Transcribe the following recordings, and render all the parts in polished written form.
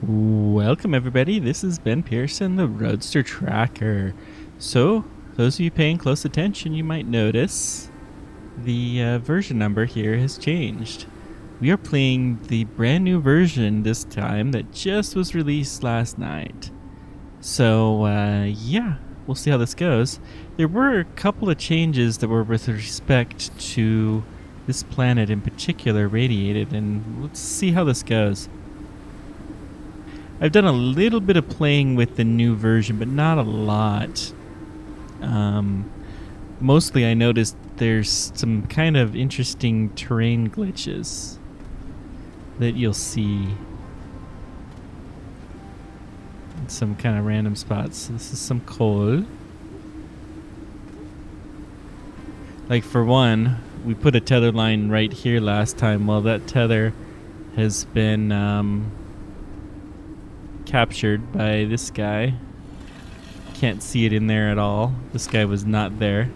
Welcome everybody, this is Ben Pearson, the Roadster Tracker. So, those of you paying close attention, you might notice the version number here has changed. We are playing the brand new version this time that just was released last night. So, yeah, we'll see how this goes. There were a couple of changes that were with respect to this planet in particular, Radiated, and let's see how this goes. I've done a little bit of playing with the new version, but not a lot. Mostly I noticed there's some kind of interesting terrain glitches that you'll see in some kind of random spots. So this is some coal. Like for one, we put a tether line right here last time. Well, that tether has been captured by this guy. Can't see it in there at all. This guy was not there.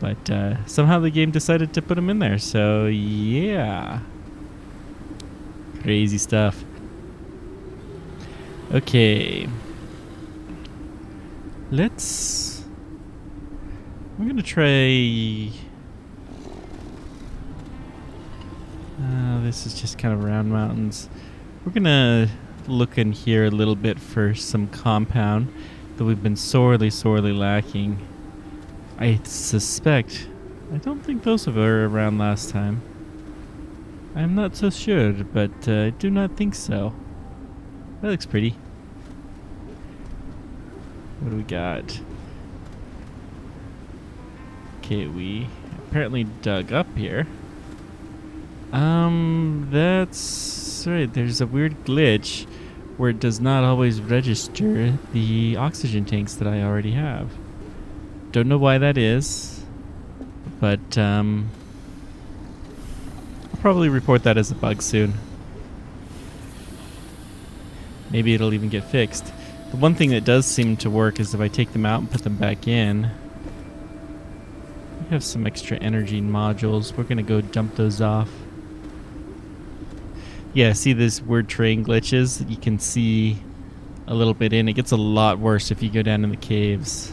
But somehow the game decided to put him in there, so yeah. Crazy stuff. Okay. I'm gonna try... this is just kind of round mountains. We're gonna look in here a little bit for some compound that we've been sorely lacking. I suspect, I don't think those were around last time. I'm not so sure, but I do not think so. That looks pretty. What do we got? Okay, we apparently dug up here. That's right. There's a weird glitch where it does not always register the oxygen tanks that I already have. Don't know why that is, but I'll probably report that as a bug soon. Maybe it'll even get fixed. The one thing that does seem to work is if I take them out and put them back in. We have some extra energy modules. We're gonna go dump those off. Yeah, see these weird terrain glitches that you can see a little bit in. It gets a lot worse if you go down in the caves,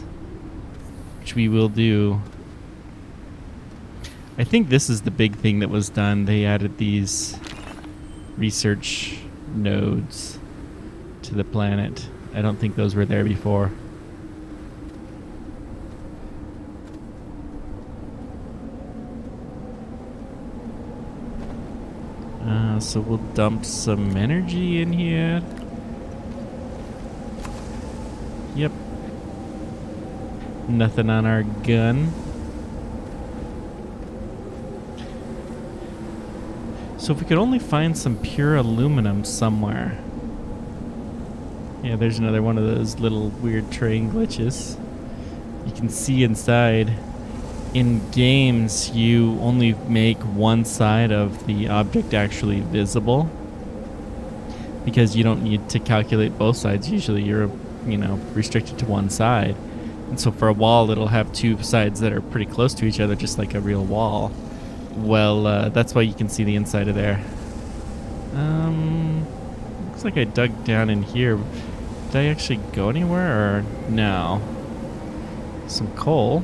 which we will do. I think this is the big thing that was done. They added these research nodes to the planet. I don't think those were there before. So we'll dump some energy in here. Yep. Nothing on our gun. So if we could only find some pure aluminum somewhere. Yeah, there's another one of those little weird terrain glitches. You can see inside. In games, you only make one side of the object actually visible because you don't need to calculate both sides. Usually you're, restricted to one side. And so for a wall, it'll have two sides that are pretty close to each other, just like a real wall. Well, that's why you can see the inside of there. Looks like I dug down in here. Did I actually go anywhere or no? Some coal.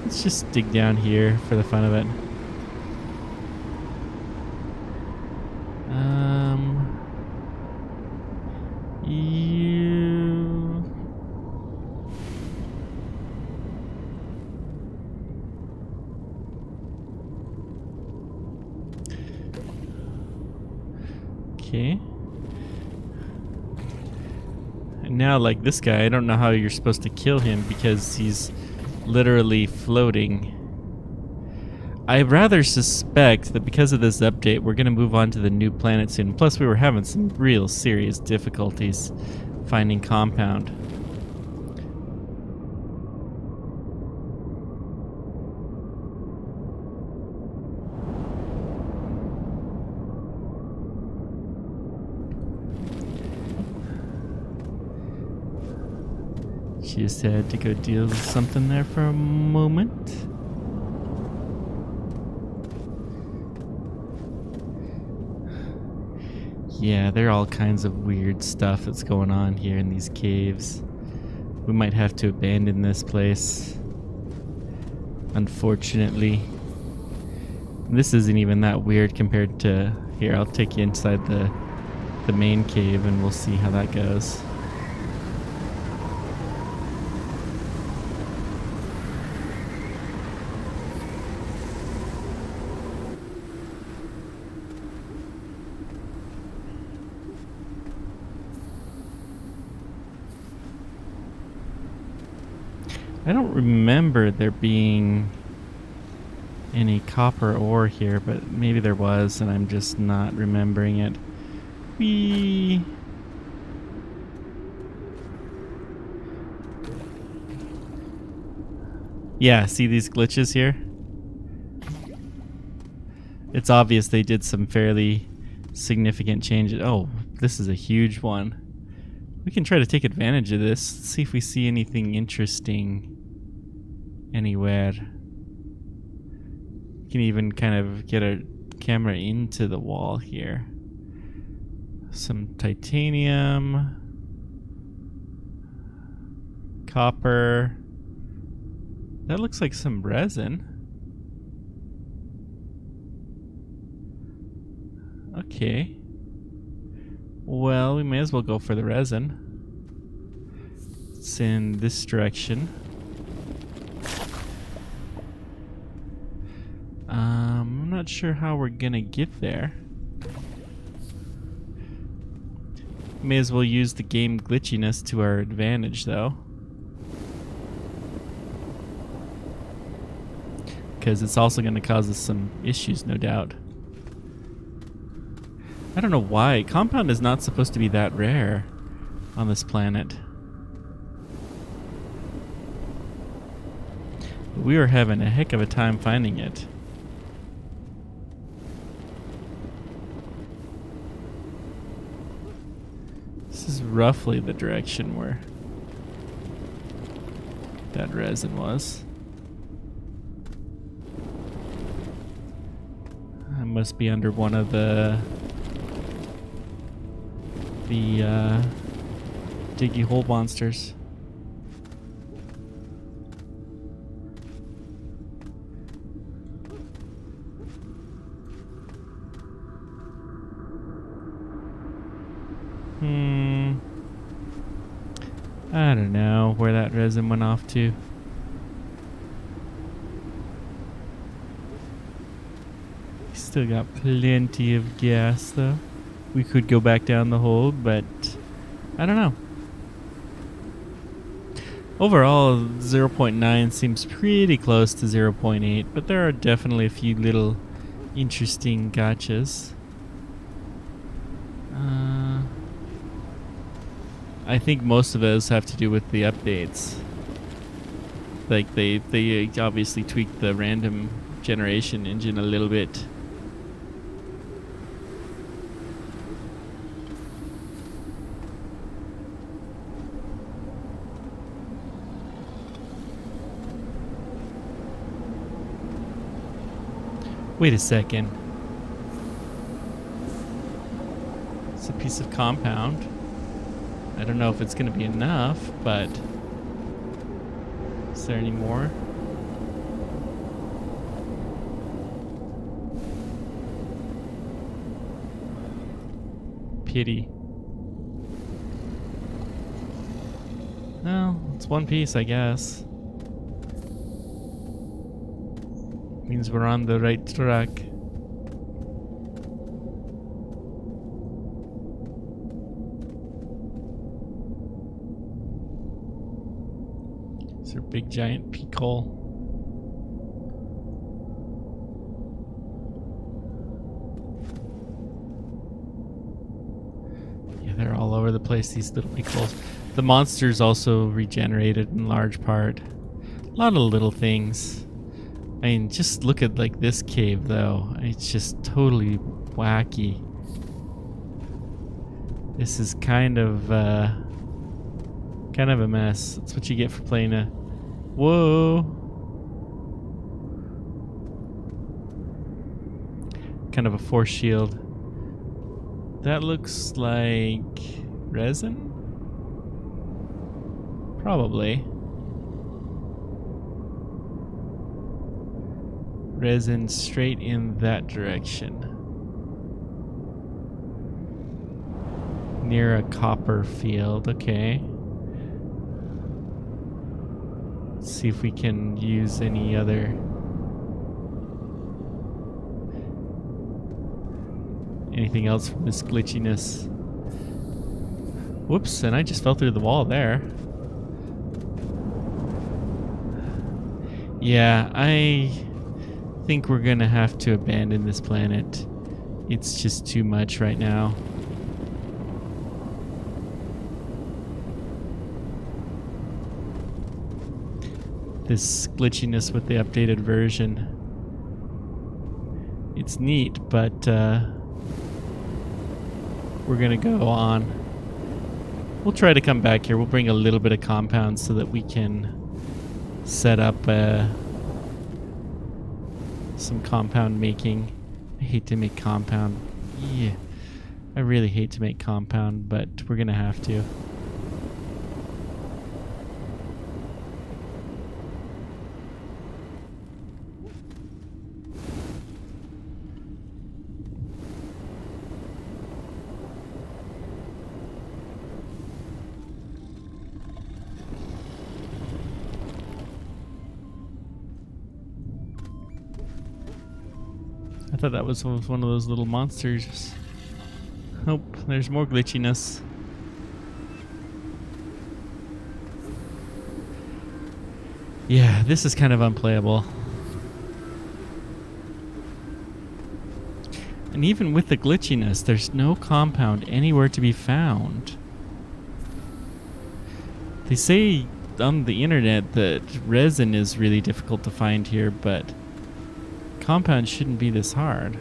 Let's just dig down here for the fun of it. Okay. And now, like this guy, I don't know how you're supposed to kill him because he's literally floating. I rather suspect that because of this update, we're going to move on to the new planet soon. Plus, we were having some real serious difficulties finding compound. Just had to go deal with something there for a moment. Yeah, there are all kinds of weird stuff that's going on here in these caves. We might have to abandon this place, unfortunately. This isn't even that weird compared to... Here, I'll take you inside the main cave and we'll see how that goes. I don't remember there being any copper ore here, but maybe there was and I'm just not remembering it. Whee! Yeah, see these glitches here? It's obvious they did some fairly significant changes. Oh, this is a huge one. We can try to take advantage of this. Let's see if we see anything interesting anywhere. We can even kind of get a camera into the wall here. Some titanium, copper. That looks like some resin. Okay. Well, we may as well go for the resin. It's in this direction. I'm not sure how we're gonna get there. May as well use the game glitchiness to our advantage, though. Because it's also gonna cause us some issues, no doubt. I don't know why. Compound is not supposed to be that rare on this planet. We were having a heck of a time finding it. This is roughly the direction where that resin was. I must be under one of the diggy hole monsters. I don't know where that resin went off to. Still got plenty of gas though. We could go back down the hole, but I don't know. Overall, 0.9 seems pretty close to 0.8, but there are definitely a few little interesting gotchas. I think most of those have to do with the updates. Like they obviously tweaked the random generation engine a little bit. Wait a second. It's a piece of compound. I don't know if it's going to be enough, but is there any more? Pity. Well, it's one piece, I guess. Means we're on the right track. It's a big giant peak hole. Yeah, they're all over the place, these little peak holes. The monsters also regenerated in large part. A lot of little things. I mean, just look at like this cave though. It's just totally wacky. This is kind of a mess. That's what you get for playing a... Whoa! Kind of a force shield That looks like resin? Probably. Resin straight in that direction. Near a copper field, okay. Let's see if we can use any other... anything else from this glitchiness. Whoops, and I just fell through the wall there. Yeah, I think we're gonna have to abandon this planet. It's just too much right now. This glitchiness with the updated version. It's neat, but we're gonna go on. We'll try to come back here. We'll bring a little bit of compound so that we can set up some compound making. I hate to make compound. Yeah, I really hate to make compound, but we're gonna have to. I thought that was one of those little monsters. Nope, there's more glitchiness. Yeah, this is kind of unplayable. And even with the glitchiness, there's no compound anywhere to be found. They say on the internet that resin is really difficult to find here, but compound shouldn't be this hard.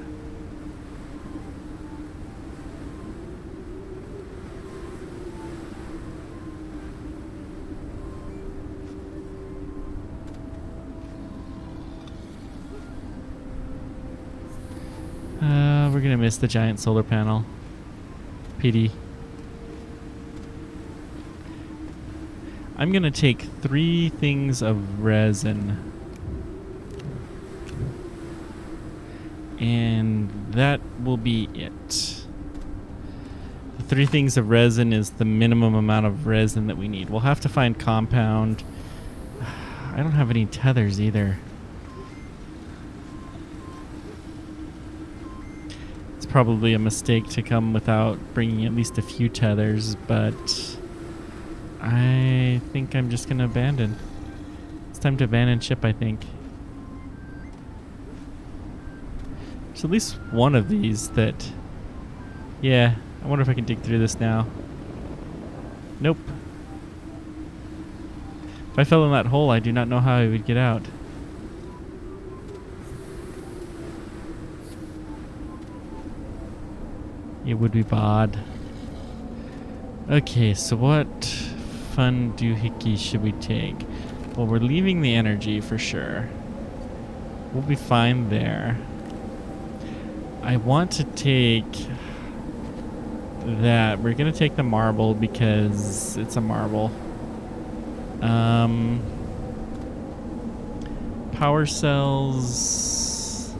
We're gonna miss the giant solar panel. Pity. I'm gonna take 3 things of resin. And that will be it. The 3 things of resin is the minimum amount of resin that we need. We'll have to find compound. I don't have any tethers either. It's probably a mistake to come without bringing at least a few tethers, but I think I'm just going to abandon. It's time to abandon ship, I think. There's at least one of these that... Yeah, I wonder if I can dig through this now. Nope. If I fell in that hole, I do not know how I would get out. It would be bad. Okay, so what fun doohickey should we take? Well, we're leaving the energy for sure. We'll be fine there. I want to take that. We're going to take the marble because it's a marble. Power cells.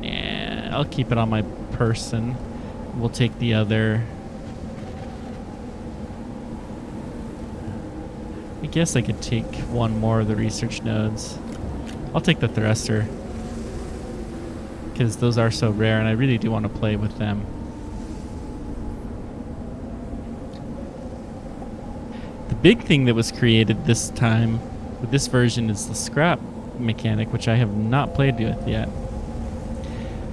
Yeah, I'll keep it on my person. We'll take the other. I guess I could take one more of the research nodes. I'll take the thruster, because those are so rare and I really do want to play with them. The big thing that was created this time with this version is the scrap mechanic, which I have not played with yet.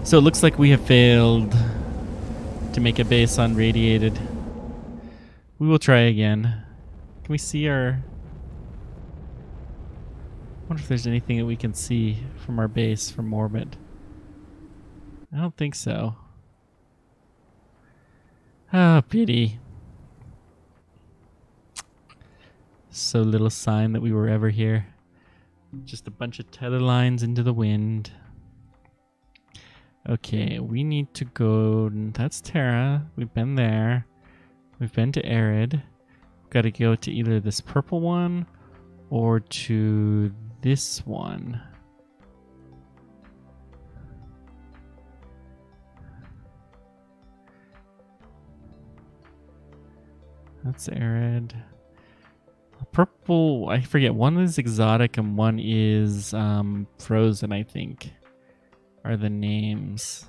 So it looks like we have failed to make a base unradiated. We will try again. Can we see our... I wonder if there's anything that we can see from our base from orbit. I don't think so. Ah, pity. So little sign that we were ever here. Just a bunch of tether lines into the wind. Okay, we need to go. That's Terra. We've been there. We've been to Arid. Got to go to either this purple one or to this one. That's Arid. Purple, I forget. One is exotic and one is frozen, I think, are the names.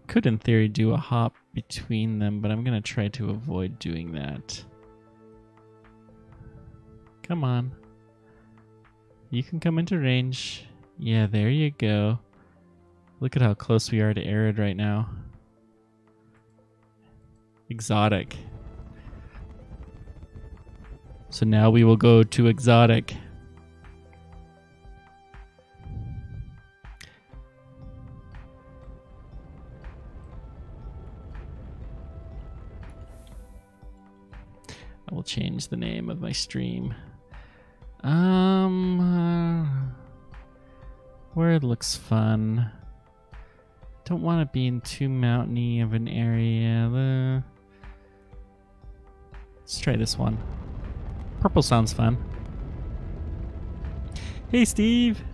Could, in theory, do a hop between them, but I'm going to try to avoid doing that. Come on. You can come into range. Yeah, there you go. Look at how close we are to Arid right now. Exotic. So now we will go to exotic. I will change the name of my stream. Where it looks fun. Don't want to be in too mountainy of an area. Let's try this one. Purple sounds fun. Hey, Steve.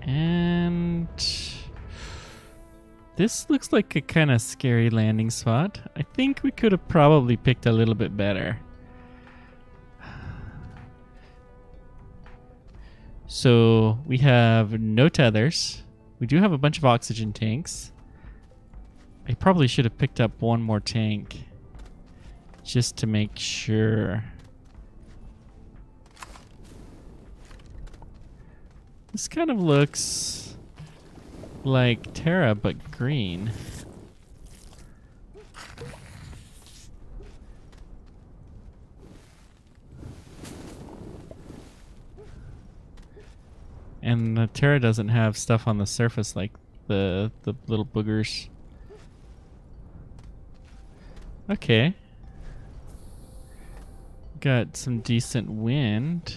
And this looks like a kind of scary landing spot. I think we could have probably picked a little bit better. So we have no tethers. We do have a bunch of oxygen tanks. I probably should have picked up one more tank just to make sure. This kind of looks like Terra, but green. And the Terra doesn't have stuff on the surface like the little boogers. Okay. Got some decent wind.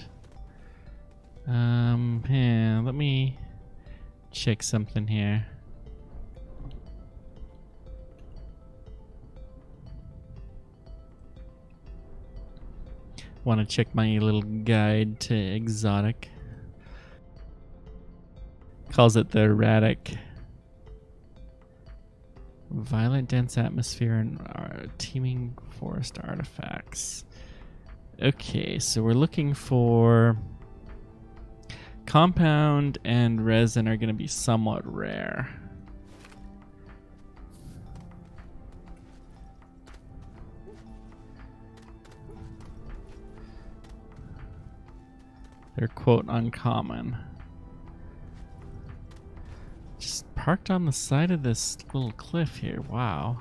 Yeah, let me check something here. Want to check my little guide to exotic. Calls it the erratic. Violent dense atmosphere and teeming forest artifacts. Okay, so we're looking for compound and resin are going to be somewhat rare. They're quote uncommon. Just parked on the side of this little cliff here. Wow.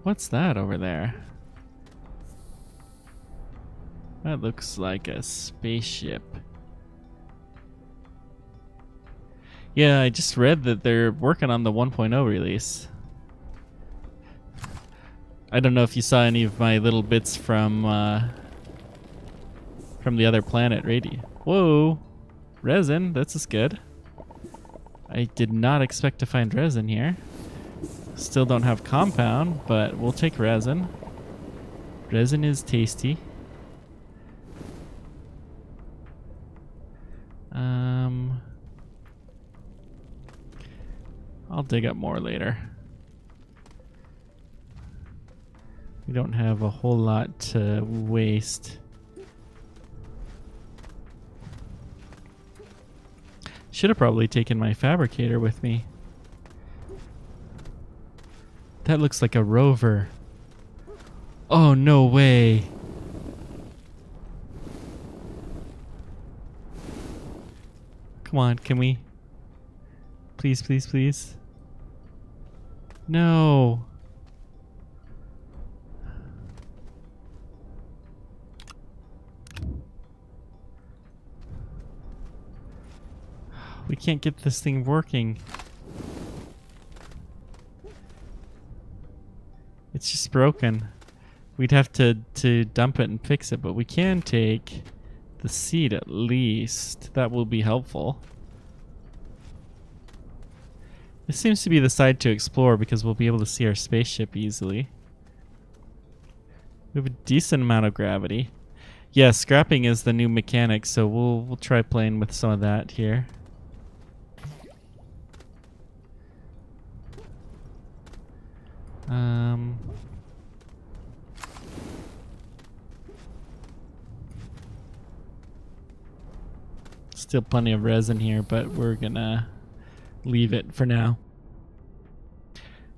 What's that over there? That looks like a spaceship. Yeah, I just read that they're working on the 1.0 release. I don't know if you saw any of my little bits from the other planet radio. Whoa, resin, this is good. I did not expect to find resin here. Still don't have compound, but we'll take resin. Resin is tasty. I'll dig up more later. We don't have a whole lot to waste. Should have probably taken my fabricator with me. That looks like a rover. Oh, no way. Come on, can we? Please, please, please. No. We can't get this thing working. It's just broken. We'd have to dump it and fix it, but we can take the seed at least. That will be helpful. This seems to be the side to explore because we'll be able to see our spaceship easily. We have a decent amount of gravity. Yeah, scrapping is the new mechanic, so we'll try playing with some of that here. Still plenty of resin here, but we're gonna leave it for now.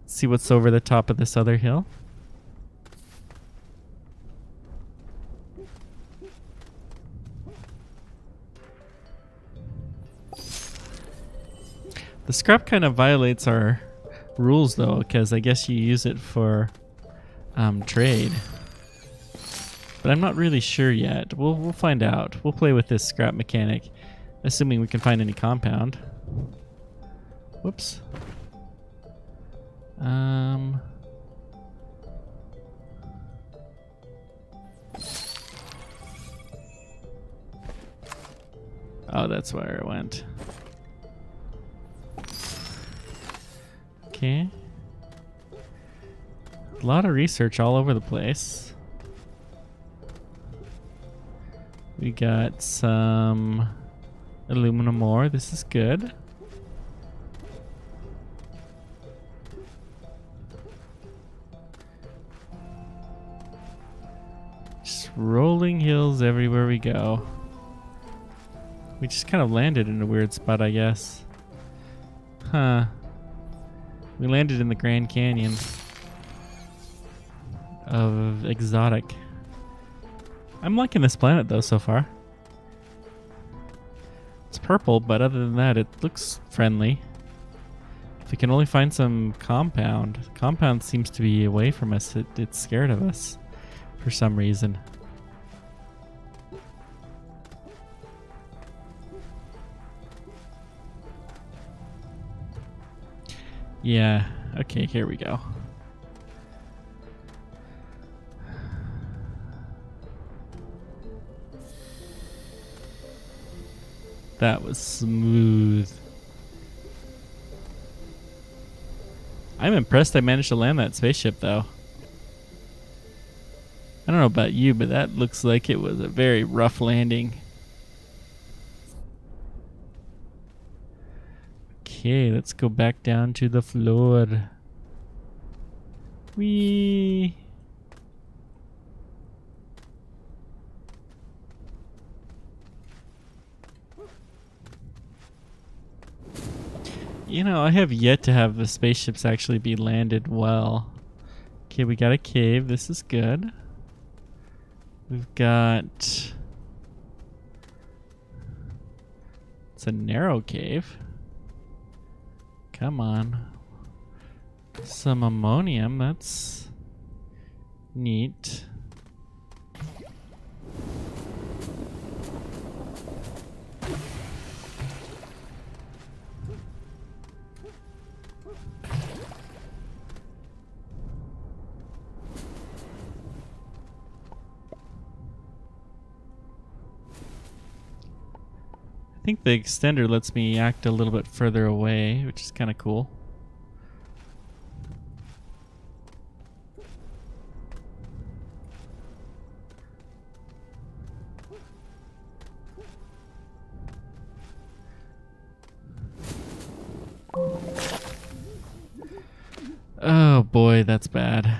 See what's over the top of this other hill. The scrap kind of violates our rules though, because I guess you use it for trade. But I'm not really sure yet. We'll find out. We'll play with this scrap mechanic, assuming we can find any compound. Whoops. Oh, that's where it went. Okay. A lot of research all over the place. We got some aluminum ore. This is good. Just rolling hills everywhere we go. We just kind of landed in a weird spot, I guess. Huh. We landed in the Grand Canyon of exotic. I'm liking this planet though so far. It's purple, but other than that, it looks friendly. If we can only find some compound. Compound seems to be away from us. It's scared of us for some reason. Yeah, okay, here we go. That was smooth. I'm impressed I managed to land that spaceship though. I don't know about you, but that looks like it was a very rough landing. Okay, let's go back down to the floor. Whee! You know, I have yet to have the spaceships actually be landed well. Okay, we got a cave. This is good. We've got... It's a narrow cave. Come on. Some ammonium. That's neat. I think the extender lets me act a little bit further away, which is kind of cool. Oh boy, that's bad.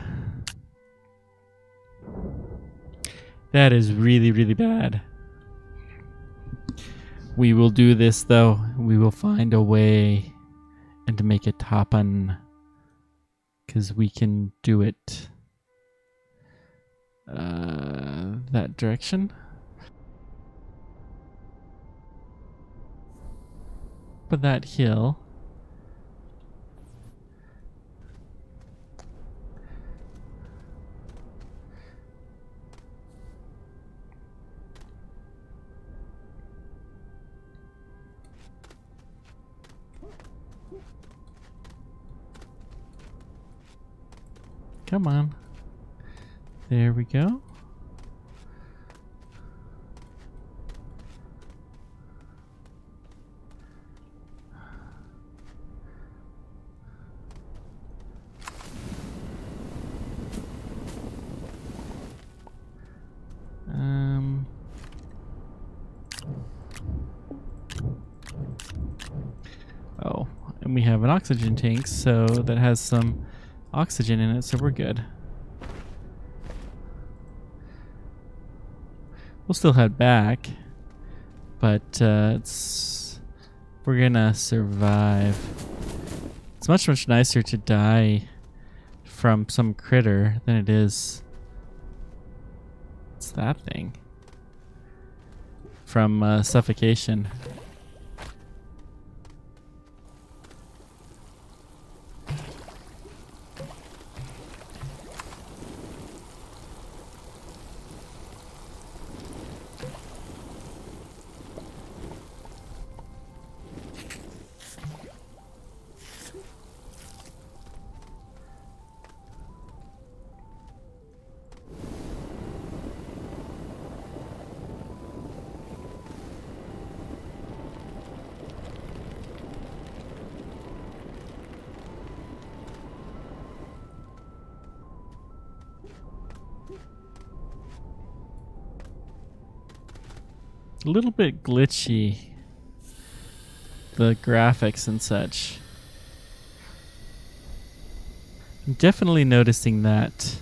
That is really, really bad. We will do this though. We will find a way and to make it happen. Because we can do it. That direction. But that hill. Come on. There we go. Oh, and we have an oxygen tank, so that has some oxygen in it, so we're good. We'll still head back, but we're gonna survive. It's much nicer to die from some critter than it is. What's that thing? From suffocation. A little bit glitchy, the graphics and such. I'm definitely noticing that.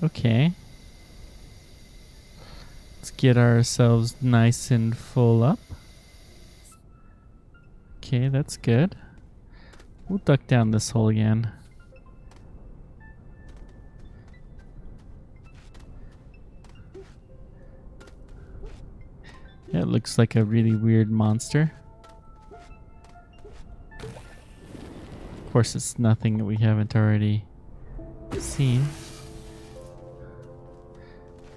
Okay. Let's get ourselves nice and full up. Okay, that's good. We'll duck down this hole again. Yeah, it looks like a really weird monster. Of course, it's nothing that we haven't already seen.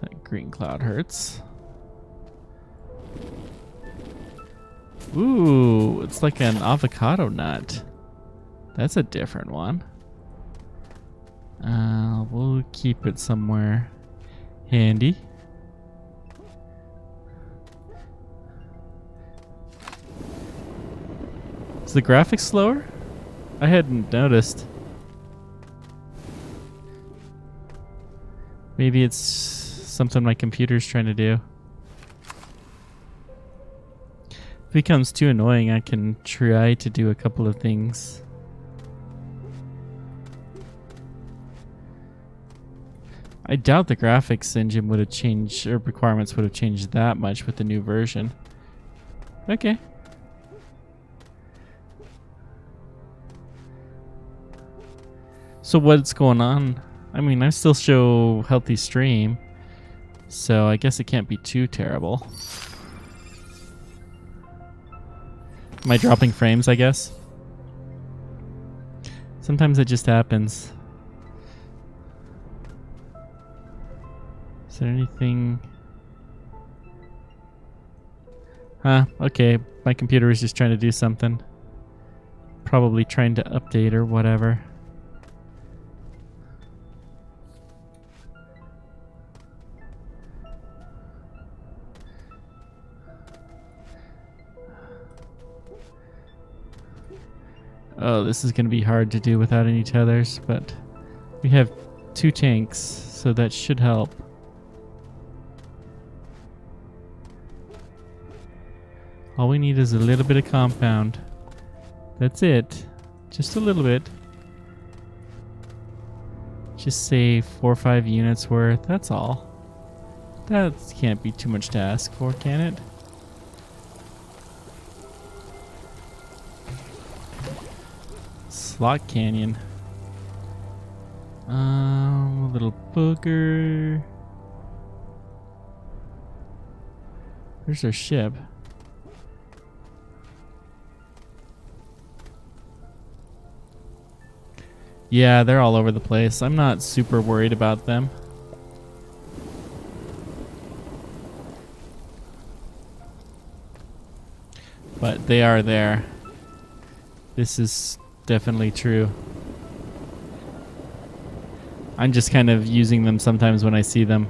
That green cloud hurts. Ooh, it's like an avocado nut. That's a different one. We'll keep it somewhere handy. Is the graphics slower? I hadn't noticed. Maybe it's something my computer's trying to do. If it becomes too annoying, I can try to do a couple of things. I doubt the graphics engine would have changed, or requirements would have changed that much with the new version. Okay. So what's going on? I mean, I still show healthy stream, so I guess it can't be too terrible. Am I dropping frames, I guess? Sometimes it just happens. Is there anything? Huh, okay. My computer is just trying to do something. Probably trying to update or whatever. Oh, this is going to be hard to do without any tethers, but we have 2 tanks, so that should help. All we need is a little bit of compound. That's it. Just a little bit. Just say 4 or 5 units worth. That's all. That can't be too much to ask for, can it? Slot Canyon. A little booger. Where's our ship? Yeah, they're all over the place. I'm not super worried about them. But they are there. This is definitely true. I'm just kind of using them sometimes when I see them.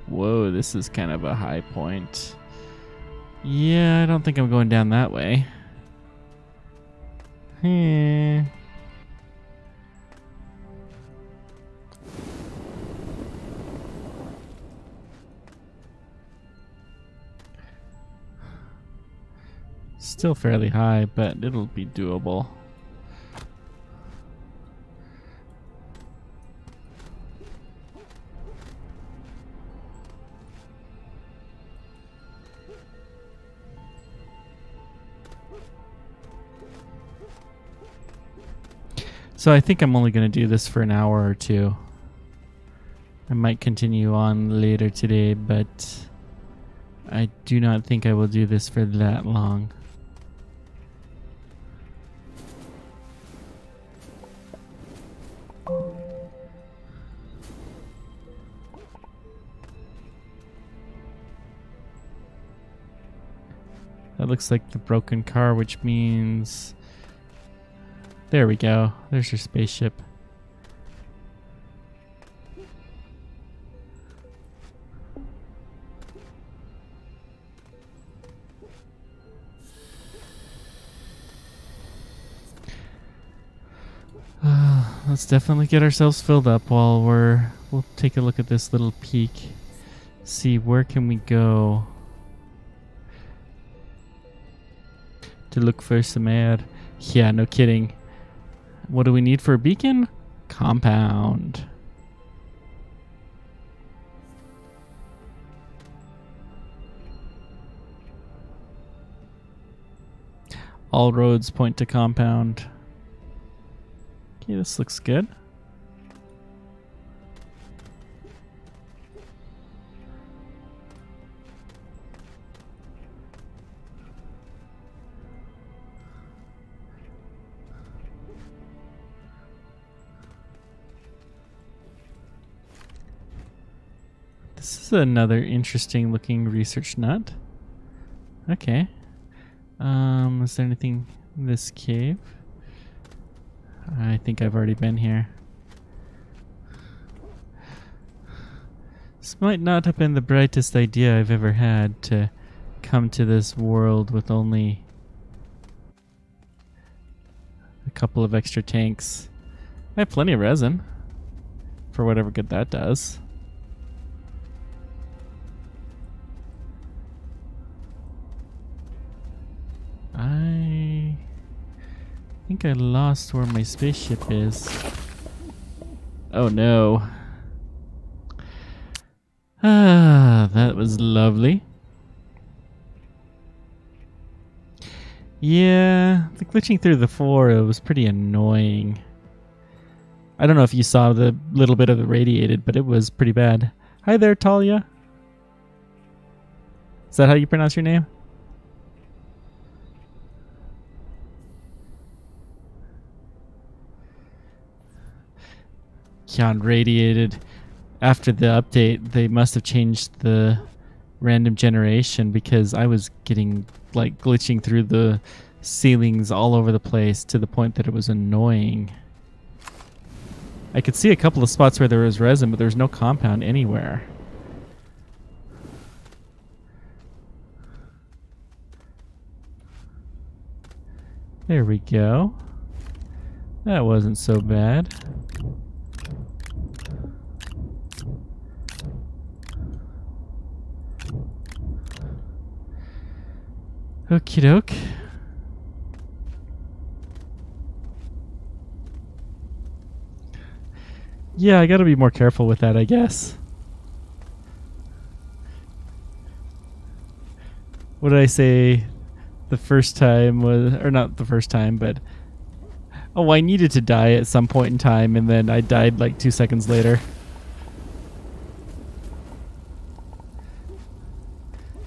Whoa, this is kind of a high point. Yeah, I don't think I'm going down that way. Still fairly high, but it'll be doable. So I think I'm only going to do this for an hour or two. I might continue on later today, but I do not think I will do this for that long. That looks like the broken car, which means... There we go. There's your spaceship. Let's definitely get ourselves filled up while we'll take a look at this little peak. See, where can we go to look for some air? Yeah, no kidding. What do we need for a beacon? Compound. All roads point to compound. Okay, this looks good. This is another interesting looking research nut. Okay. Is there anything in this cave? I think I've already been here. This might not have been the brightest idea I've ever had, to come to this world with only a couple of extra tanks. I have plenty of resin for whatever good that does. I think I lost where my spaceship is. Oh no. Ah, that was lovely. Yeah, the glitching through the floor, it was pretty annoying. I don't know if you saw the little bit of it radiated, but it was pretty bad. Hi there, Talia. Is that how you pronounce your name? Yeah, radiated. After the update, they must have changed the random generation, because I was getting like glitching through the ceilings all over the place to the point that it was annoying. I could see a couple of spots where there was resin, but there was no compound anywhere. There we go. That wasn't so bad. Okie doke. Yeah, I gotta be more careful with that, I guess. What did I say the first time was, or not the first time, but oh, I needed to die at some point in time, and then I died like 2 seconds later.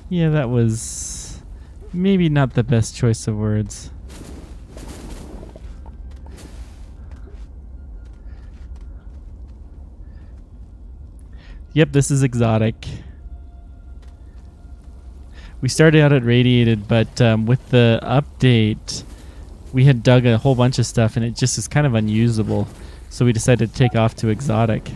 Yeah, that was maybe not the best choice of words. Yep, this is exotic. We started out at radiated, but with the update, we had dug a whole bunch of stuff, and it just is kind of unusable. So we decided to take off to exotic.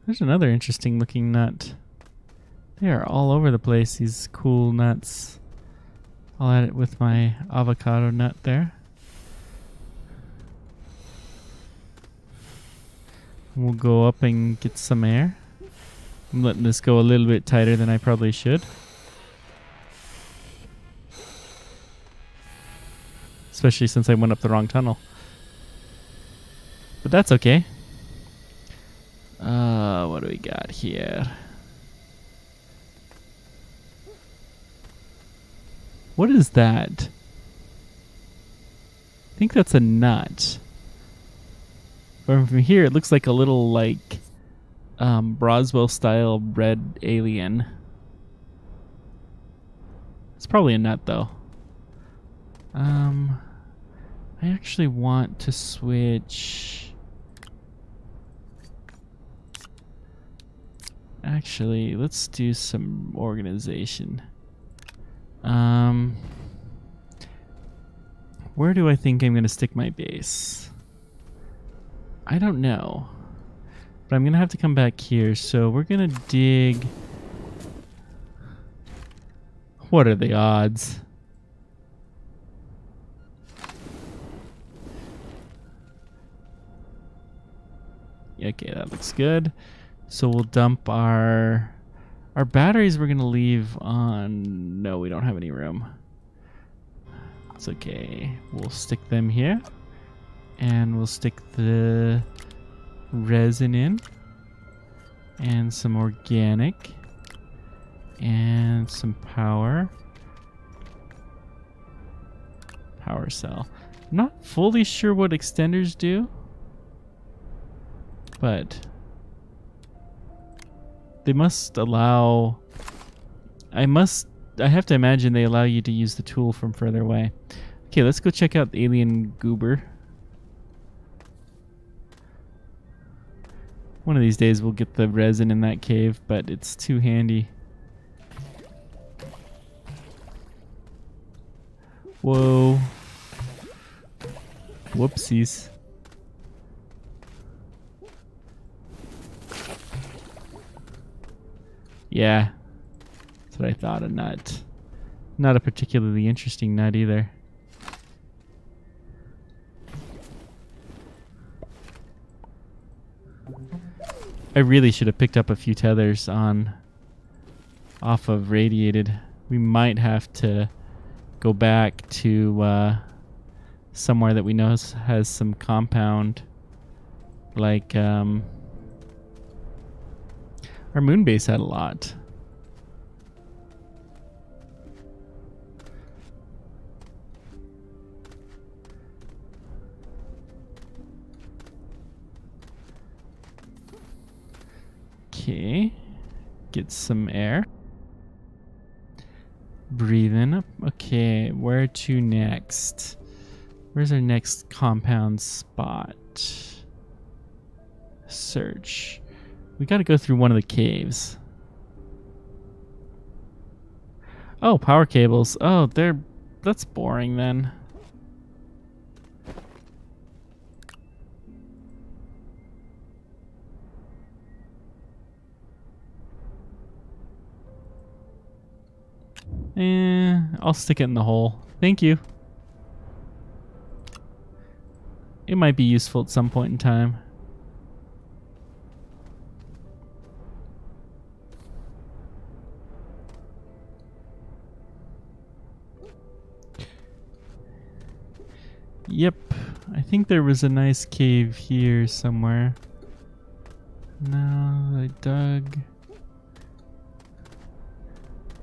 There's another interesting looking nut. They are all over the place, these cool nuts. I'll add it with my avocado nut there. We'll go up and get some air. I'm letting this go a little bit tighter than I probably should. Especially since I went up the wrong tunnel. But that's okay. What do we got here? What is that? I think that's a nut. From here, it looks like a little, like, Broswell-style red alien. It's probably a nut, though. I actually want to switch... Actually, let's do some organization. Where do I think I'm going to stick my base? I don't know. But I'm going to have to come back here. So we're going to dig... What are the odds? Okay, that looks good. So we'll dump our batteries. We're gonna leave on. No, we don't have any room. It's okay. We'll stick them here, and we'll stick the resin in, and some organic, and some power cell. I'm not fully sure what extenders do, but they must allow... I have to imagine they allow you to use the tool from further away. Okay, let's go check out the alien goober. One of these days we'll get the resin in that cave, but it's too handy. Whoa. Whoopsies. Yeah, that's what I thought, a nut. Not a particularly interesting nut either. I really should have picked up a few tethers off of radiated. We might have to go back to somewhere that we know has some compound, like our moon base had a lot. Okay, get some air. Breathe in up. Okay, where to next? Where's our next compound spot? Search. We gotta go through one of the caves. Oh, power cables. Oh, that's boring then. I'll stick it in the hole. Thank you. It might be useful at some point in time. Yep, I think there was a nice cave here somewhere. No, I dug.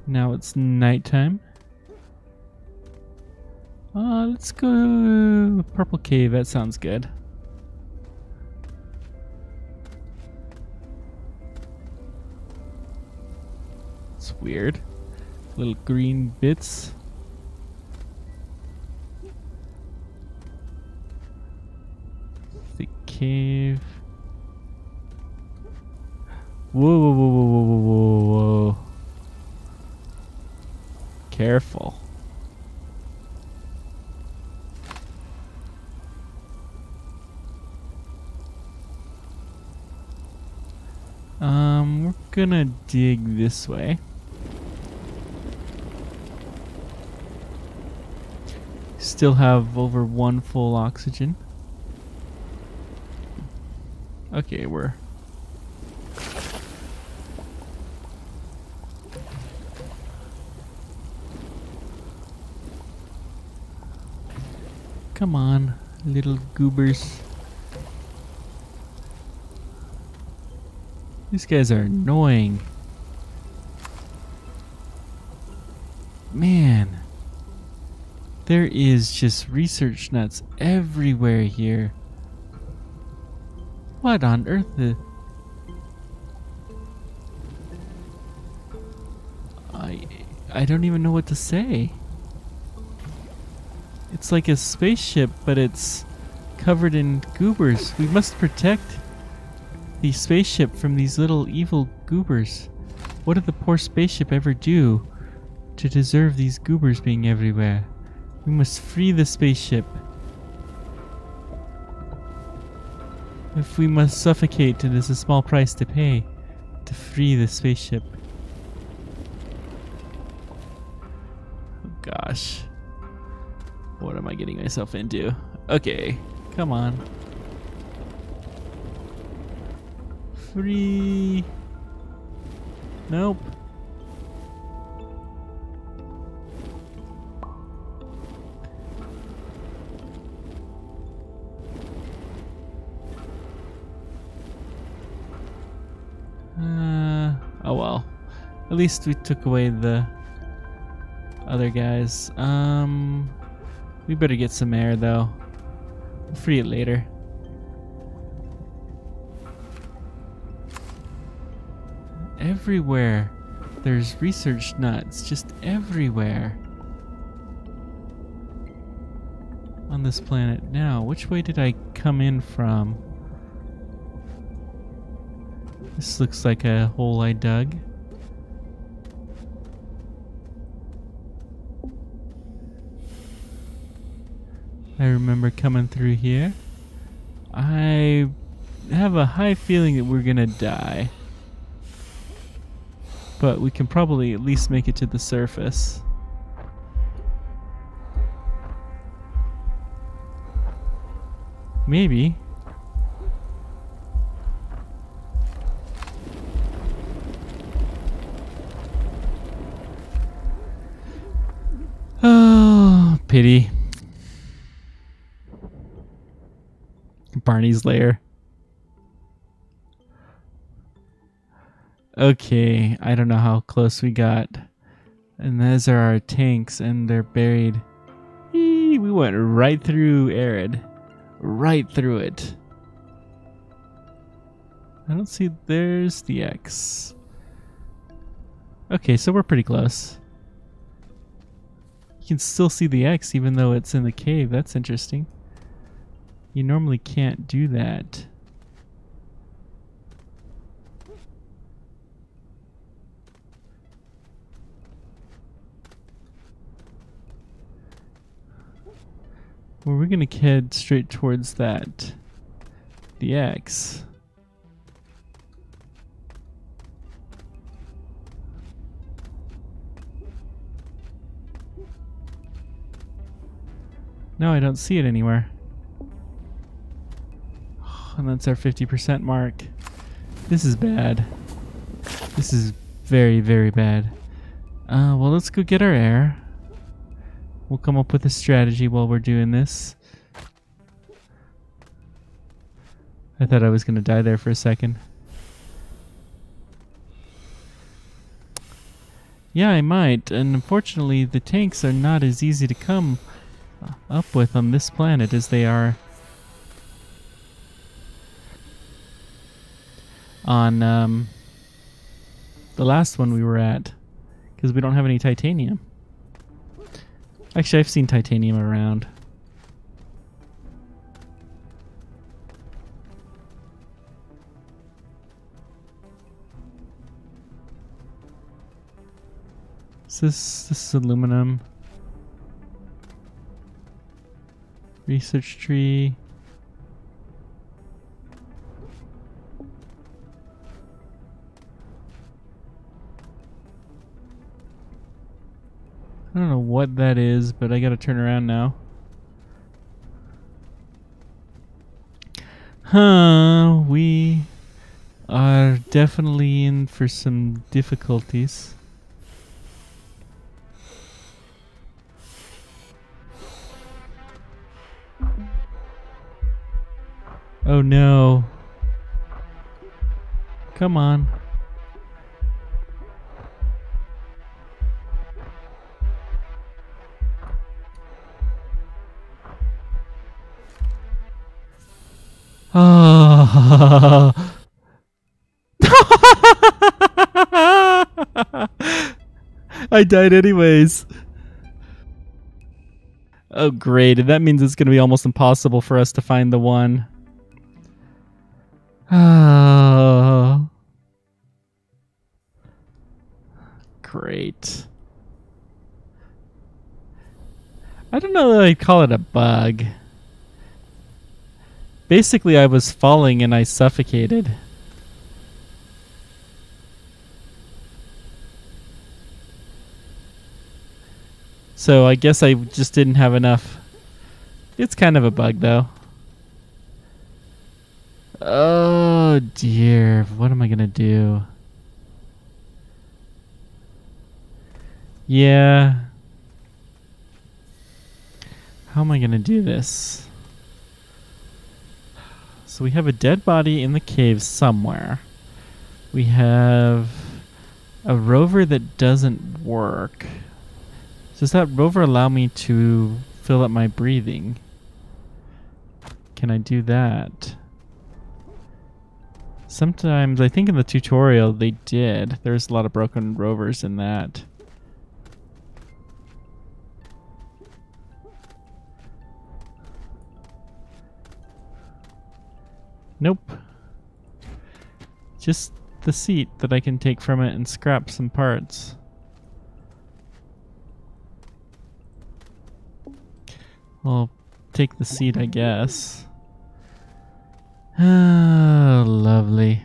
Now it's nighttime. Let's go purple cave. That sounds good. It's weird. Little green bits. The cave. Whoa, whoa, whoa, whoa, whoa, whoa, whoa. Careful. We're gonna dig this way. Still have over 1 full oxygen. Okay, we're... Come on, little goobers. These guys are annoying. Man. There is just research nuts everywhere here. What on earth I don't even know what to say. It's like a spaceship, but it's covered in goobers. We must protect the spaceship from these little evil goobers. What did the poor spaceship ever do to deserve these goobers being everywhere? We must free the spaceship. If we must suffocate, it is a small price to pay to free the spaceship. Oh gosh. What am I getting myself into? Okay, come on. Free. Nope. Oh well. At least we took away the other guys. We better get some air though. We'll free it later. Everywhere there's research nuts, just everywhere on this planet. Now, which way did I come in from? This looks like a hole I dug. I remember coming through here. I have a high feeling that we're gonna die. But we can probably at least make it to the surface. Maybe. Oh, pity. Barney's lair. Okay, I don't know how close we got. And those are our tanks, and they're buried. Eee, we went right through Arid. Right through it. I don't see... There's the X. Okay, so we're pretty close. You can still see the X even though it's in the cave. That's interesting. You normally can't do that. Well, we're gonna head straight towards that. The X. No, I don't see it anywhere. And that's our 50% mark. This is bad. This is very, very bad. Well, let's go get our air. We'll come up with a strategy while we're doing this. I thought I was going to die there for a second. Yeah, I might. And unfortunately, the tanks are not as easy to come up with on this planet as they are on the last one we were at. Because we don't have any titanium. Actually, I've seen titanium around. So this is aluminum. Research tree. I don't know what that is, but I gotta turn around now. We are definitely in for some difficulties. Oh no. Come on. Oh. I died anyways. Oh great, and that means it's going to be almost impossible for us to find the one. Oh. Great. I don't know that I'd call it a bug. Basically, I was falling and I suffocated. So I guess I just didn't have enough. It's kind of a bug, though. Oh, dear. What am I going to do? Yeah. How am I going to do this? So we have a dead body in the cave somewhere. We have a rover that doesn't work. Does that rover allow me to fill up my breathing? Can I do that? Sometimes, I think in the tutorial they did. There's a lot of broken rovers in that. Nope. Just the seat that I can take from it and scrap some parts. I'll take the seat, I guess. Oh, lovely.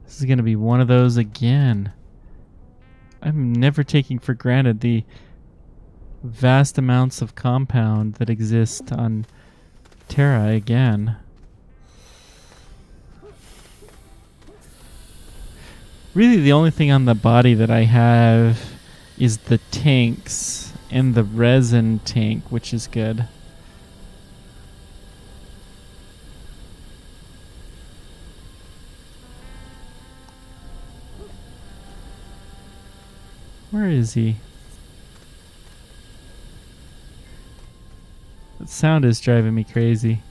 This is going to be one of those again. I'm never taking for granted the vast amounts of compound that exist on Terra again. Really, the only thing on the body that I have is the tanks and the resin tank, which is good. Where is he? That sound is driving me crazy.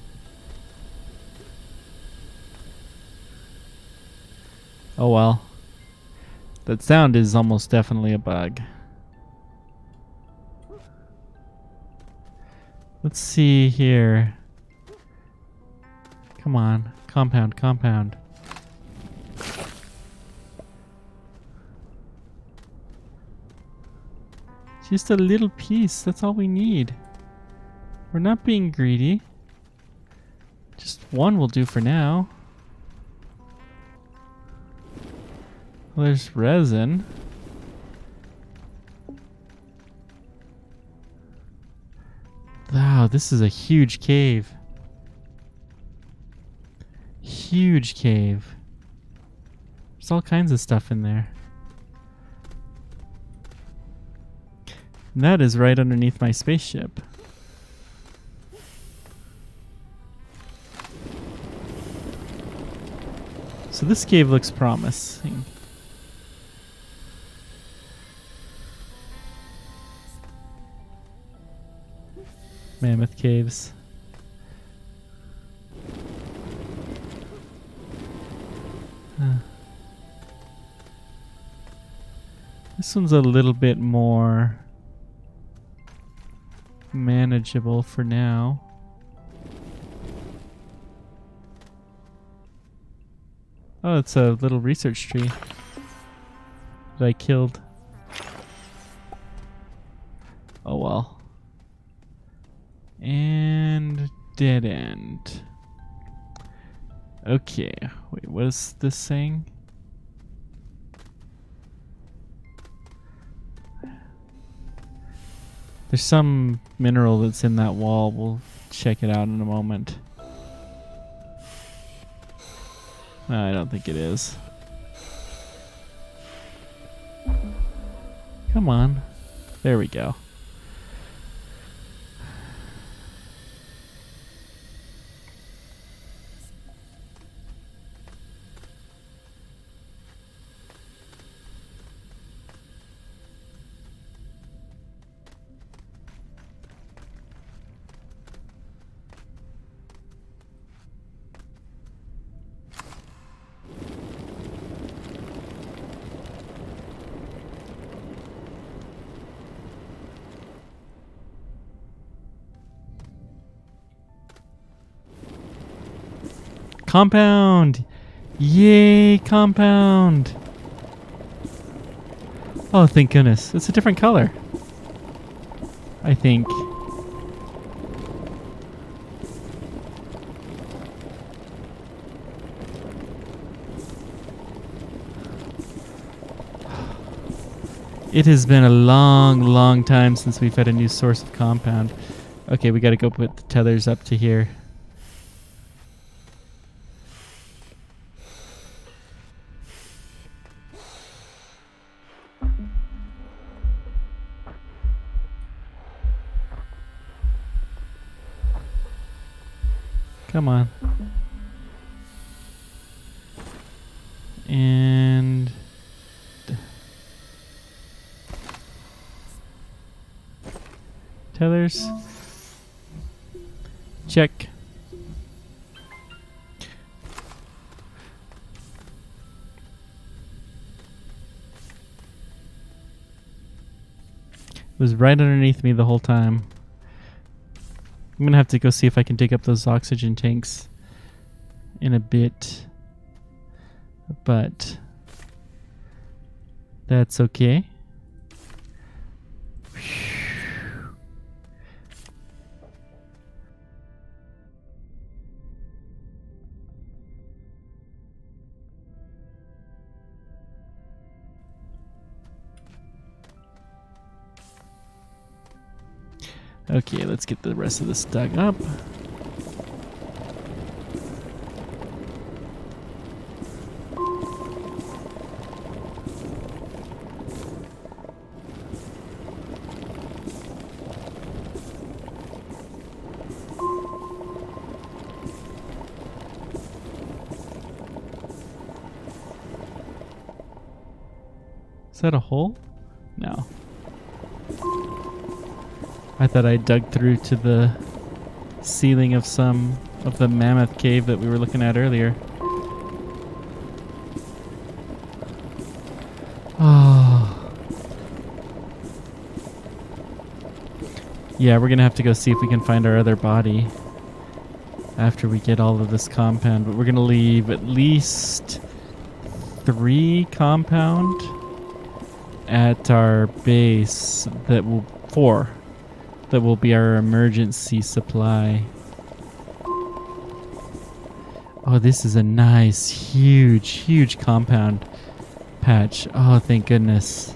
Oh well. That sound is almost definitely a bug. Let's see here. Come on. Compound, compound. Just a little piece. That's all we need. We're not being greedy. Just one will do for now. Well, there's resin. Wow, this is a huge cave. Huge cave. There's all kinds of stuff in there. And that is right underneath my spaceship. So this cave looks promising. Mammoth caves. This one's a little bit more manageable for now. Oh, it's a little research tree that I killed. Oh well. And dead end. Okay, wait, what is this saying? There's some mineral that's in that wall. We'll check it out in a moment. No, I don't think it is. Come on. There we go. Compound! Yay, compound! Oh, thank goodness. It's a different color. I think. It has been a long, long time since we've had a new source of compound. Okay, we gotta go put the tethers up to here. Come on. And tethers. Check. It was right underneath me the whole time. I'm gonna have to go see if I can dig up those oxygen tanks in a bit, but that's okay. Okay, let's get the rest of this dug up. Is that a hole? No. I thought I dug through to the ceiling of some of the mammoth cave that we were looking at earlier. Oh. Yeah, we're gonna have to go see if we can find our other body after we get all of this compound, but we're gonna leave at least 3 compound at our base that will 4 that will be our emergency supply. Oh, this is a nice, huge compound patch. Oh, thank goodness.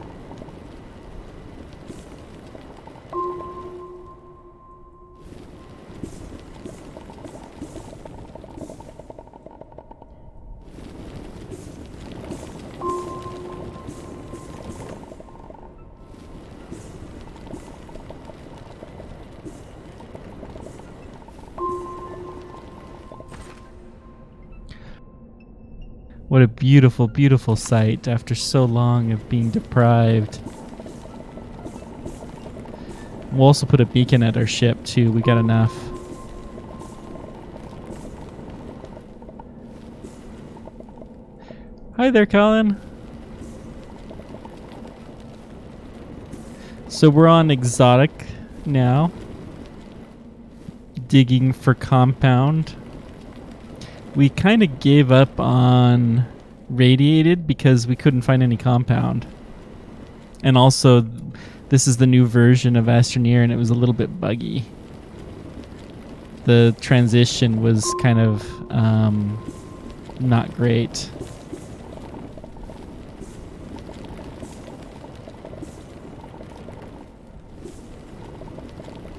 What a beautiful, beautiful sight after so long of being deprived. We'll also put a beacon at our ship too. We got enough. Hi there, Colin. So we're on exotic now. Digging for compound. We kind of gave up on radiated because we couldn't find any compound. And also, this is the new version of Astroneer and it was a little bit buggy. The transition was kind of not great.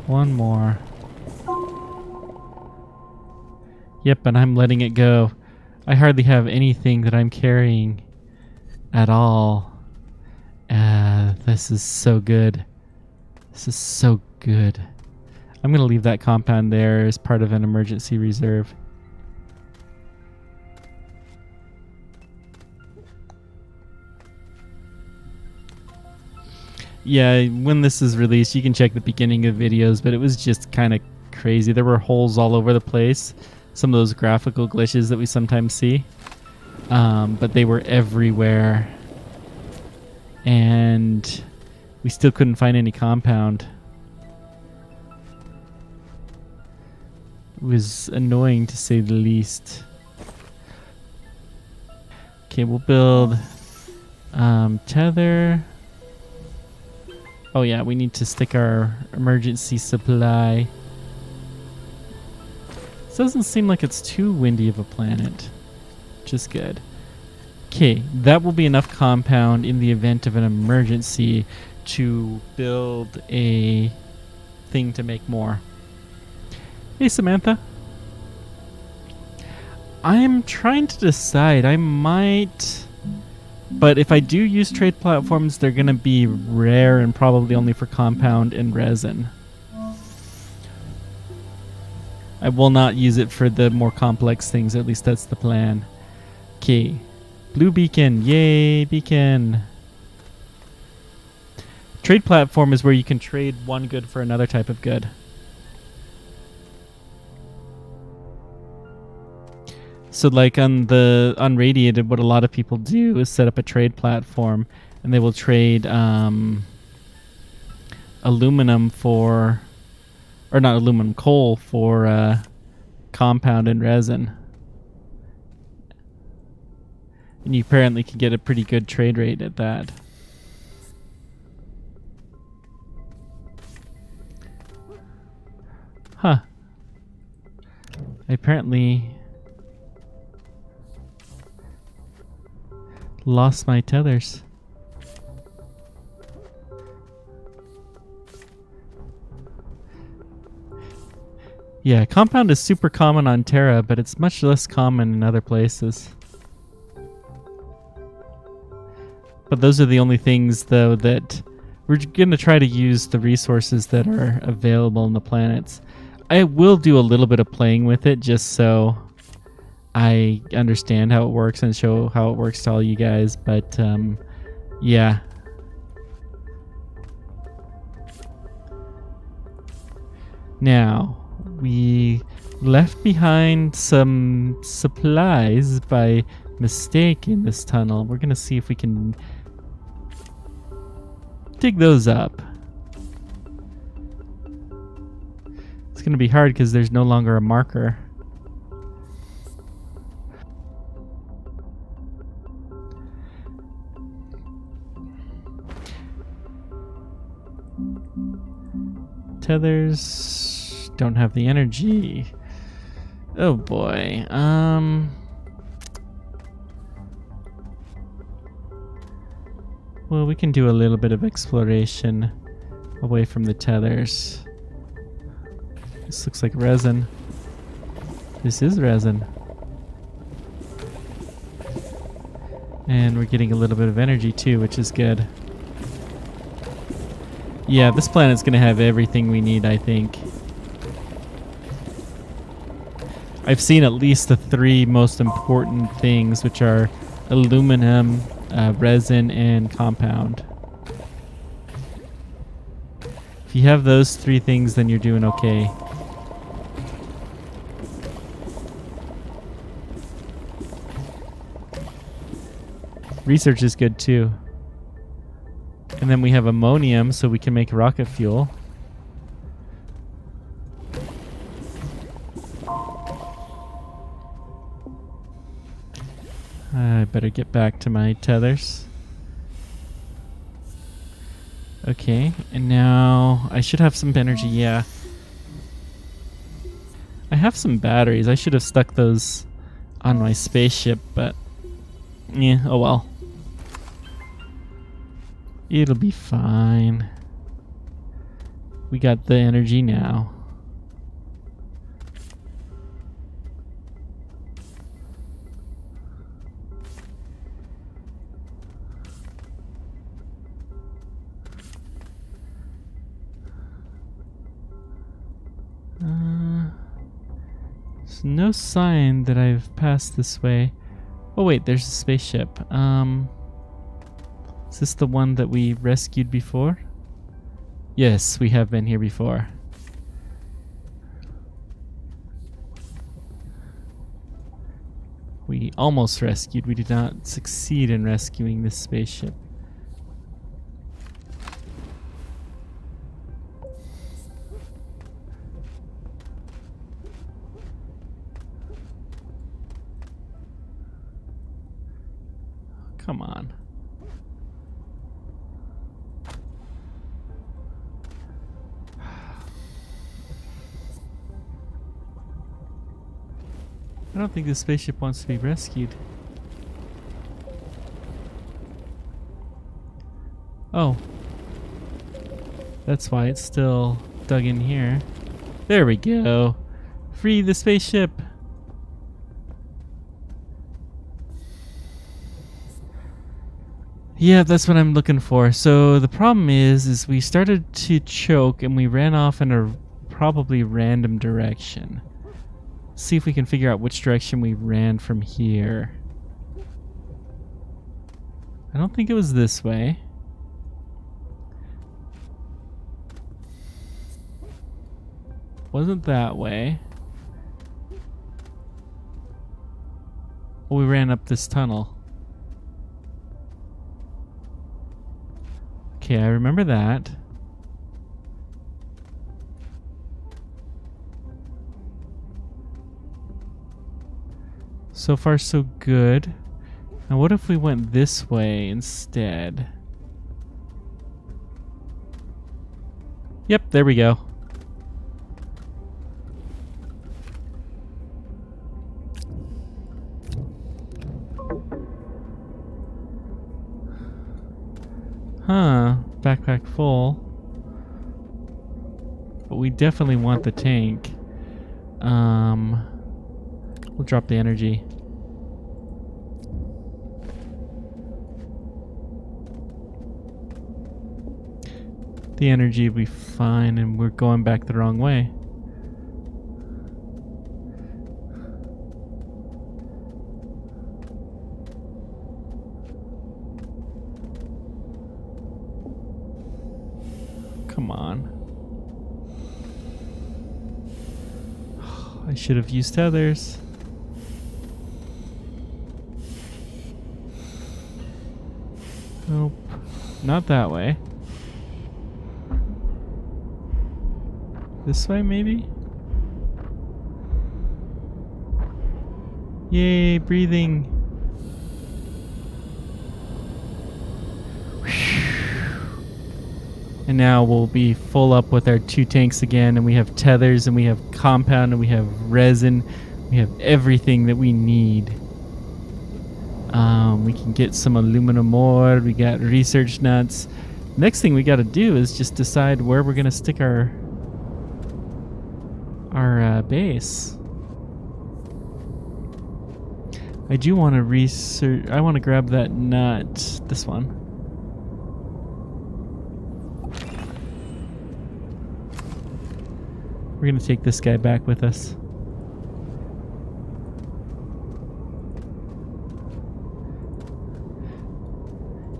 One more. Yep, and I'm letting it go. I hardly have anything that I'm carrying at all. This is so good. This is so good. I'm going to leave that compound there as part of an emergency reserve. Yeah, when this is released, you can check the beginning of videos, but it was just kind of crazy. There were holes all over the place. Some of those graphical glitches that we sometimes see. But they were everywhere. And we still couldn't find any compound. It was annoying to say the least. Okay, we'll build tether. Oh yeah, we need to stick our emergency supply. This doesn't seem like it's too windy of a planet, which is good. Okay, that will be enough compound in the event of an emergency to build a thing to make more. Hey Samantha. I'm trying to decide. I might... But if I do use trade platforms, they're going to be rare and probably only for compound and resin. I will not use it for the more complex things, at least that's the plan. Okay. Blue beacon. Yay, beacon. Trade platform is where you can trade one good for another type of good. So like on the unradiated, what a lot of people do is set up a trade platform and they will trade aluminum for, or not aluminum, coal for compound and resin. And you apparently can get a pretty good trade rate at that. Huh. I apparently lost my tethers. Yeah, compound is super common on Terra, but it's much less common in other places. But those are the only things, though, that we're going to try to use the resources that are available in the planets. I will do a little bit of playing with it just so I understand how it works and show how it works to all you guys, but yeah. Now, we left behind some supplies by mistake in this tunnel. We're gonna see if we can dig those up. It's gonna be hard because there's no longer a marker. Tethers don't have the energy. Oh boy. Well, we can do a little bit of exploration away from the tethers. This looks like resin. This is resin. And we're getting a little bit of energy too, which is good. Yeah, this planet's gonna have everything we need, I think. I've seen at least the three most important things, which are aluminum, resin, and compound. If you have those three things, then you're doing okay. Research is good too. And then we have ammonium, so we can make rocket fuel. I better get back to my tethers. Okay, and now I should have some energy, yeah. I have some batteries. I should have stuck those on my spaceship, but yeah, oh well. It'll be fine. We got the energy now. There's no sign that I've passed this way. Oh wait, there's a spaceship. Is this the one that we rescued before? Yes, we have been here before. We almost rescued. We did not succeed in rescuing this spaceship. Come on. I don't think this spaceship wants to be rescued. Oh. That's why it's still dug in here. There we go. Free the spaceship. Yeah, that's what I'm looking for. So the problem is we started to choke and we ran off in a probably random direction. See if we can figure out which direction we ran from here. I don't think it was this way. Wasn't that way. Oh, we ran up this tunnel. Okay, I remember that. So far, so good. Now, what if we went this way instead? Yep, there we go. Huh, backpack full. But we definitely want the tank. We'll drop the energy. The energy will be fine, and we're going back the wrong way. Come on. I should have used tethers. Nope. Not that way. This way, maybe? Yay, breathing. And now we'll be full up with our 2 tanks again, and we have tethers, and we have compound, and we have resin. We have everything that we need. We can get some aluminum ore. We got research nuts. Next thing we got to do is just decide where we're gonna stick our base. I do want to research. I want to grab that nut. This one. We're gonna take this guy back with us.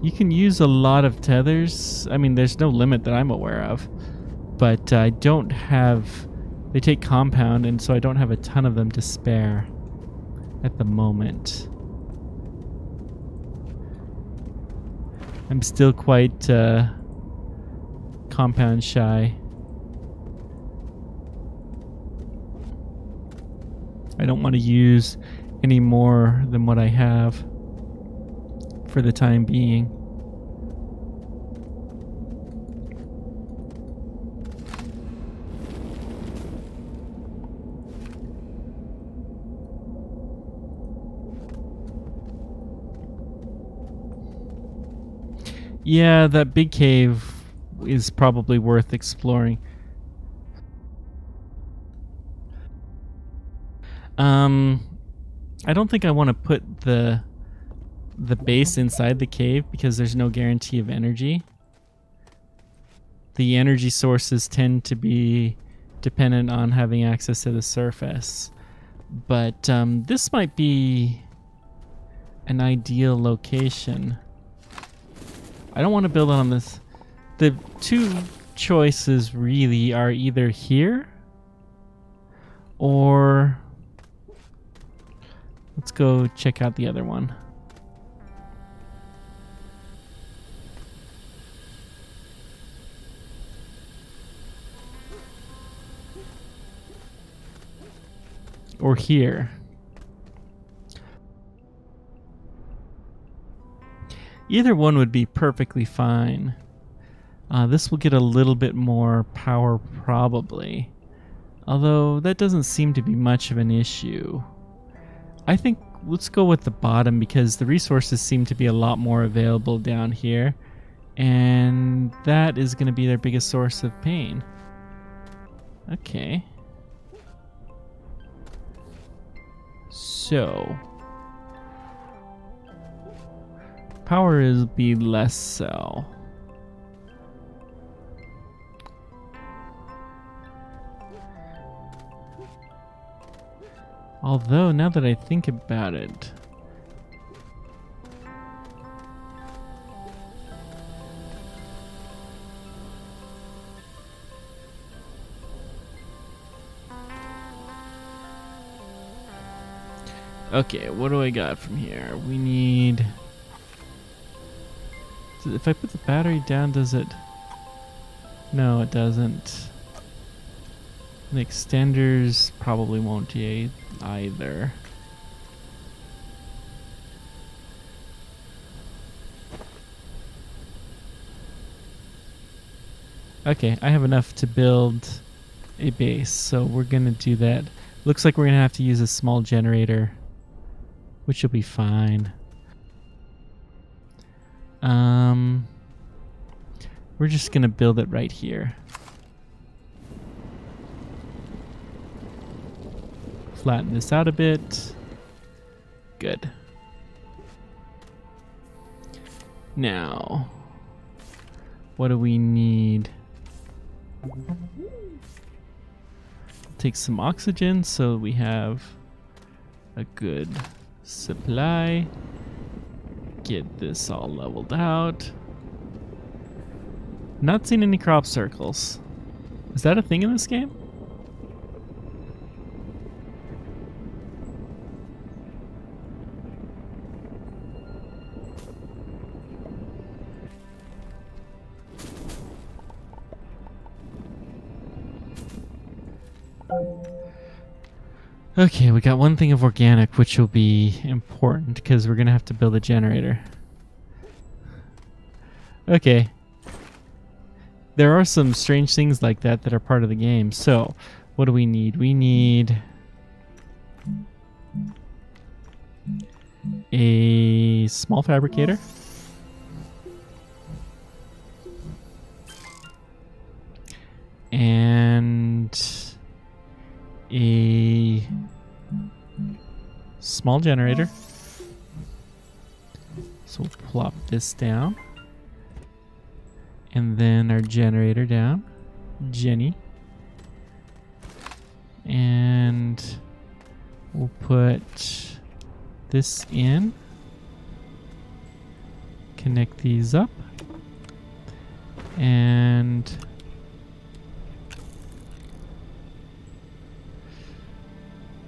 You can use a lot of tethers. I mean, there's no limit that I'm aware of, but I don't have. They take compound, and so I don't have a ton of them to spare at the moment. I'm still quite compound shy. I don't want to use any more than what I have for the time being. Yeah, that big cave is probably worth exploring. I don't think I want to put the base inside the cave because there's no guarantee of energy. The energy sources tend to be dependent on having access to the surface. But this might be an ideal location. I don't want to build on this. The two choices really are either here or let's go check out the other one. Or here. Either one would be perfectly fine. This will get a little bit more power probably. Although that doesn't seem to be much of an issue. I think let's go with the bottom because the resources seem to be a lot more available down here. And that is going to be their biggest source of pain. Okay. So power is be less so. Although now that I think about it, okay, what do I got from here? We need... If I put the battery down, does it... No, it doesn't. The extenders probably won't either. Okay, I have enough to build a base, so we're gonna do that. Looks like we're gonna have to use a small generator, which will be fine. We're just gonna build it right here. Flatten this out a bit. Good. Now, what do we need? Take some oxygen so we have a good supply. Get this all leveled out. Not seen any crop circles. Is that a thing in this game? Okay, we got one thing of organic, which will be important because we're gonna have to build a generator. Okay. There are some strange things like that that are part of the game. So, what do we need? We need a small fabricator. And a small generator. So we'll plop this down. And then our generator down. Jenny. And we'll put this in. Connect these up. And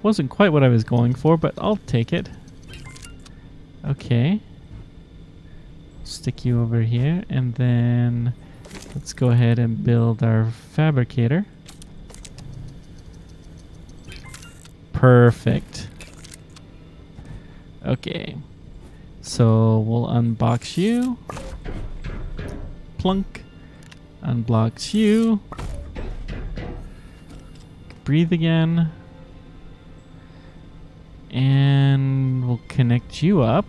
wasn't quite what I was going for, but I'll take it. Okay. Stick you over here, and then let's go ahead and build our fabricator. Perfect. Okay. So we'll unbox you. Plunk. Unblocks you. Breathe again. And we'll connect you up.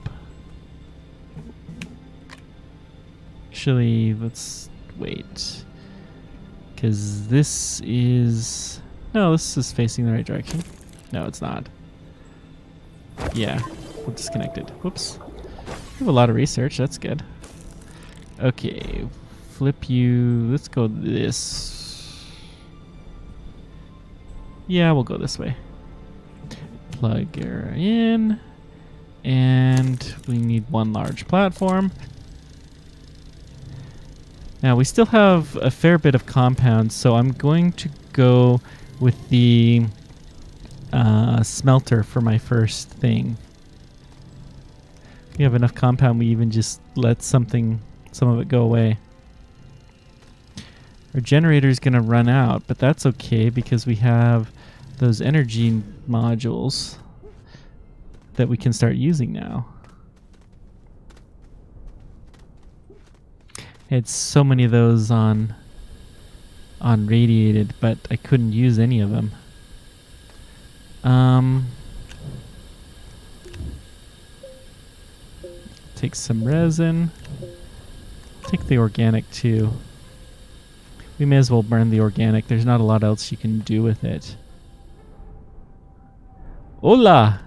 Actually, let's wait. Because this is... No, this is facing the right direction. No, it's not. Yeah, we'll disconnect it. Whoops. We have a lot of research. That's good. Okay, flip you. Let's go this. Yeah, we'll go this way. Plug her in. And we need one large platform. Now, we still have a fair bit of compounds, so I'm going to go with the smelter for my first thing. We have enough compound, we even just let some of it go away. Our generator is going to run out, but that's okay because we have those energy modules that we can start using now. I had so many of those on radiated, but I couldn't use any of them. Take some resin. Take the organic too. We may as well burn the organic. There's not a lot else you can do with it. Hola!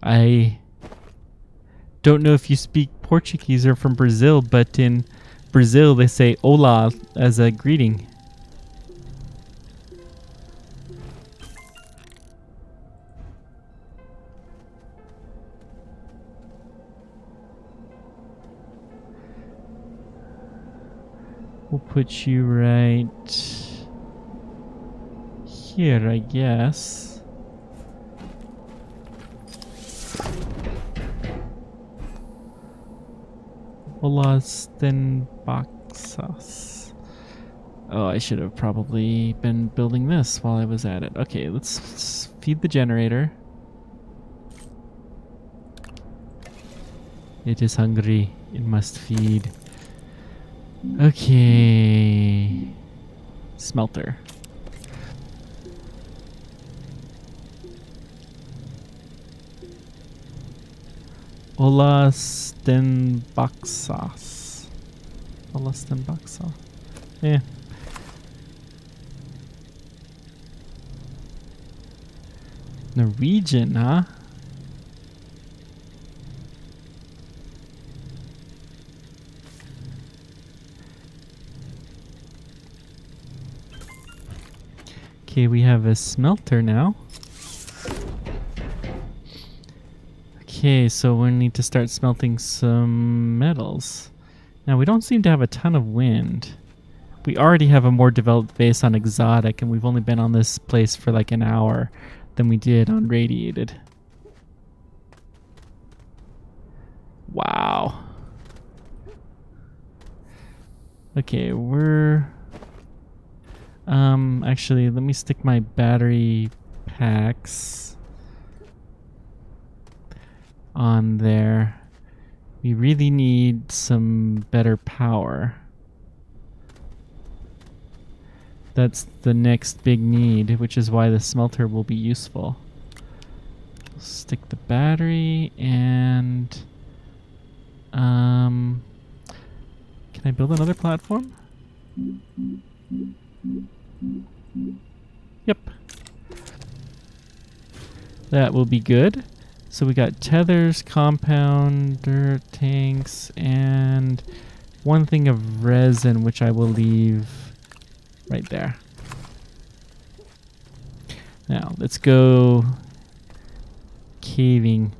I don't know if you speak Portuguese or from Brazil, but in Brazil they say hola as a greeting. We'll put you right here, I guess. Olas then boxas. Oh, I should have probably been building this while I was at it. Okay, let's feed the generator. It is hungry. It must feed. Okay. Smelter. Olas den boxas. Olas den boxa. Yeah. Norwegian, huh? Okay, we have a smelter now. Okay, so we need to start smelting some metals. Now, we don't seem to have a ton of wind. We already have a more developed base on exotic, and we've only been on this place for like an hour than we did on radiated. Wow. Okay, we're... actually, let me stick my battery packs on there. We really need some better power. That's the next big need, which is why the smelter will be useful. Stick the battery and... can I build another platform? Yep. That will be good. So we got tethers, compounder, tanks, and one thing of resin, which I will leave right there. Now, let's go caving.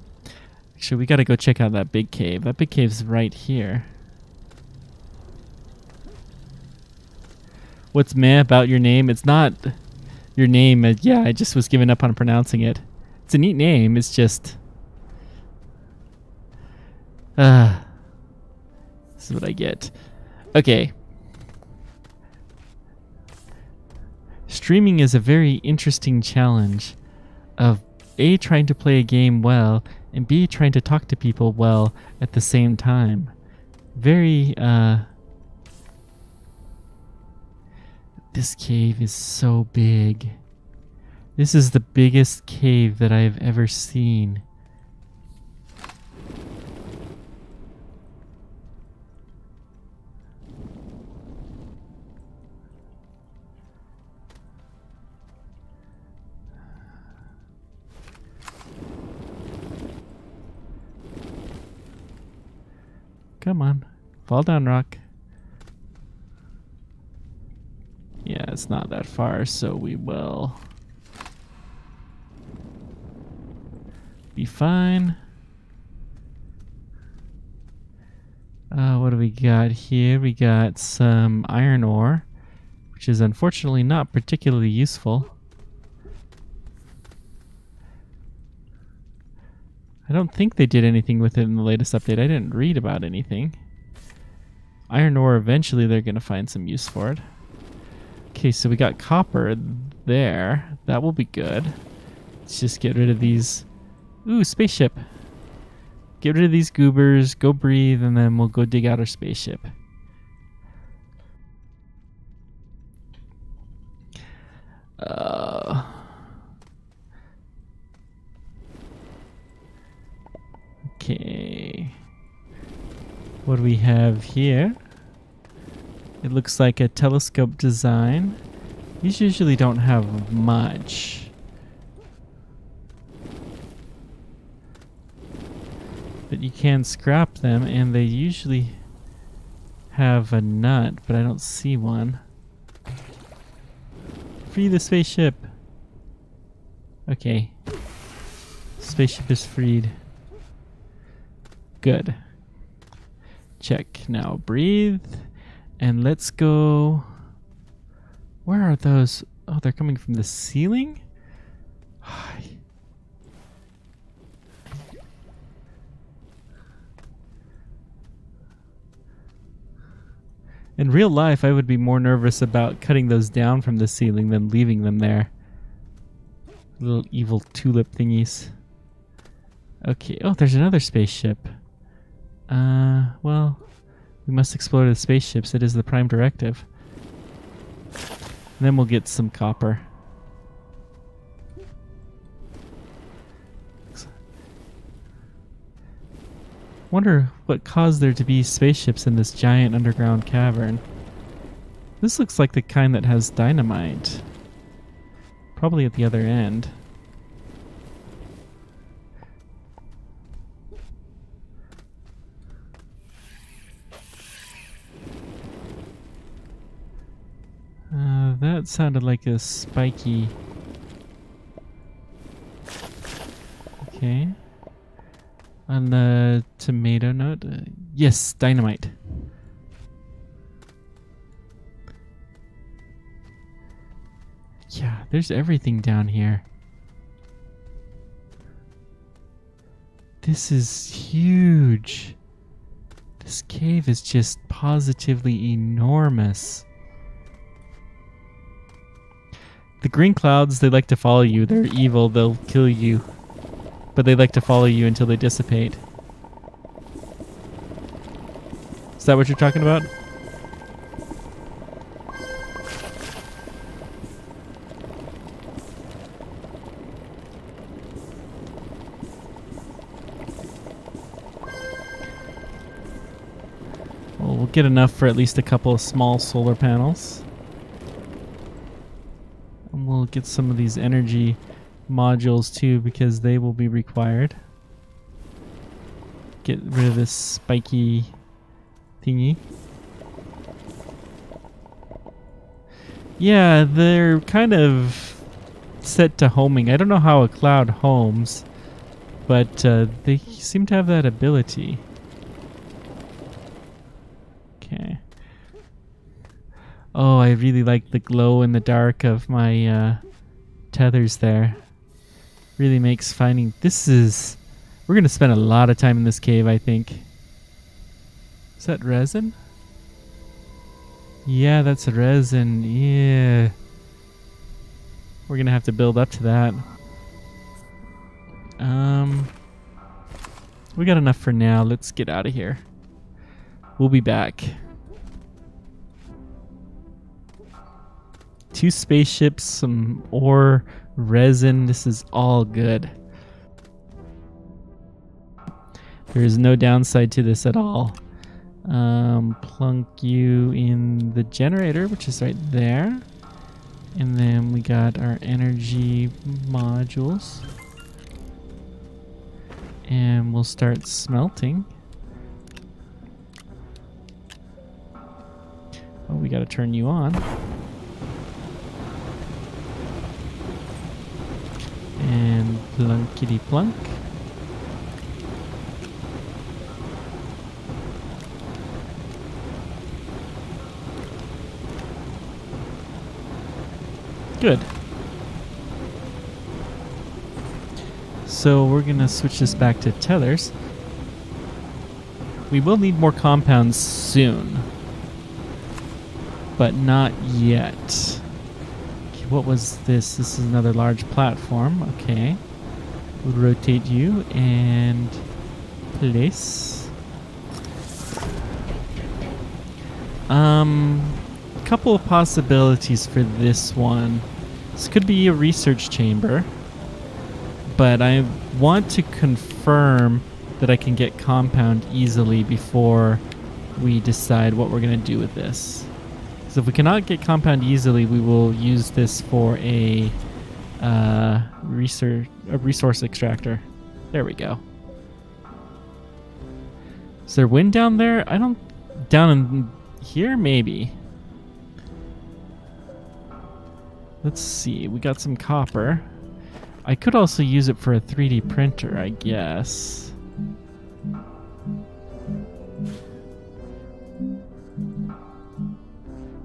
Actually, we gotta go check out that big cave. That big cave's right here. What's meh about your name? It's not your name. Yeah, I just was giving up on pronouncing it. It's a neat name. It's just... this is what I get. Okay. Streaming is a very interesting challenge of A, trying to play a game well, and B, trying to talk to people well at the same time. Very, this cave is so big. This is the biggest cave that I've ever seen. Come on. Fall down, rock. Yeah, it's not that far, so we will be fine. What do we got here? We got some iron ore, which is unfortunately not particularly useful. I don't think they did anything with it in the latest update. I didn't read about anything. Iron ore, eventually they're going to find some use for it. Okay, so we got copper there. That will be good. Let's just get rid of these. Ooh, spaceship. Get rid of these goobers, go breathe, and then we'll go dig out our spaceship. Okay. What do we have here? It looks like a telescope design. These usually don't have much. But you can scrap them, and they usually have a nut, but I don't see one. Free the spaceship! Okay. Spaceship is freed. Good. Check. Now breathe. And let's go... Where are those? Oh, they're coming from the ceiling? In real life, I would be more nervous about cutting those down from the ceiling than leaving them there. Little evil tulip thingies. Okay. Oh, there's another spaceship. Well, we must explore the spaceships. It is the prime directive. And then we'll get some copper. Wonder what caused there to be spaceships in this giant underground cavern. This looks like the kind that has dynamite. Probably at the other end. That sounded like a spiky... Okay. On the tomato note, yes, dynamite. Yeah, there's everything down here. This is huge. This cave is just positively enormous. The green clouds, they like to follow you. They're evil, they'll kill you. But they like to follow you until they dissipate. Is that what you're talking about? Well, we'll get enough for at least a couple of small solar panels. And we'll get some of these energy modules too, because they will be required. Get rid of this spiky thingy. Yeah, they're kind of set to homing. I don't know how a cloud homes, but they seem to have that ability. Okay. Oh, I really like the glow in the dark of my tethers there. really makes finding... We're going to spend a lot of time in this cave, I think. Is that resin? Yeah, that's resin. Yeah. We're going to have to build up to that. We got enough for now. Let's get out of here. We'll be back. 2 spaceships, some ore, resin. This is all good. There is no downside to this at all. Plunk you in the generator, which is right there. And then we got our energy modules. And we'll start smelting. Oh, we gotta turn you on. And plunkety plunk. Good. So we're gonna switch this back to tethers. We will need more compounds soon, but not yet. Okay, what was this? This is another large platform. Okay. We'll rotate you and place. Couple of possibilities for this one. This could be a research chamber, but I want to confirm that I can get compound easily before we decide what we're going to do with this. So if we cannot get compound easily, we will use this for a resource extractor. There we go. Is there wind down there? Down in here, maybe. Let's see, we got some copper. I could also use it for a 3D printer, I guess.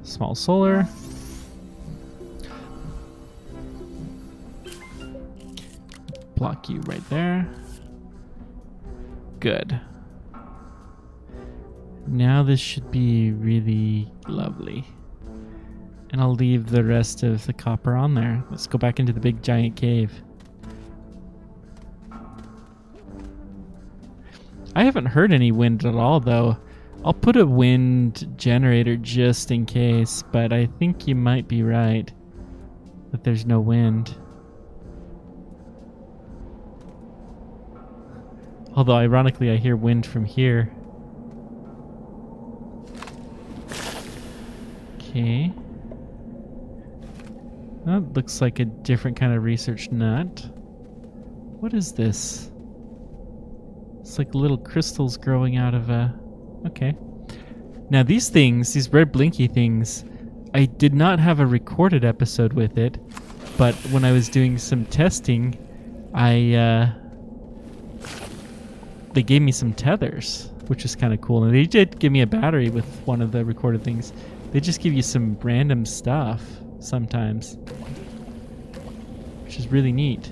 Small solar. Block you right there. Good. Now this should be really lovely. And I'll leave the rest of the copper on there. Let's go back into the big giant cave. I haven't heard any wind at all, though. I'll put a wind generator just in case, but I think you might be right that there's no wind. Although, ironically, I hear wind from here. Okay. That looks like a different kind of research nut. What is this? It's like little crystals growing out of a... Okay. Now these things, these red blinky things, I did not have a recorded episode with it, but when I was doing some testing, they gave me some tethers, which is kind of cool. And they did give me a battery with one of the recorded things. They just give you some random stuff sometimes, which is really neat.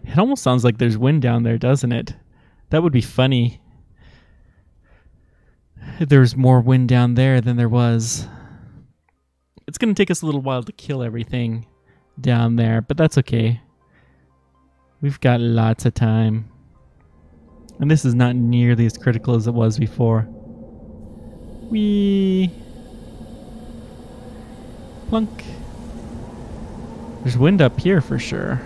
It almost sounds like there's wind down there, doesn't it? That would be funny if there was more wind down there than there was. It's going to take us a little while to kill everything down there, but that's okay. We've got lots of time. And this is not nearly as critical as it was before. Whee! Plunk. There's wind up here for sure.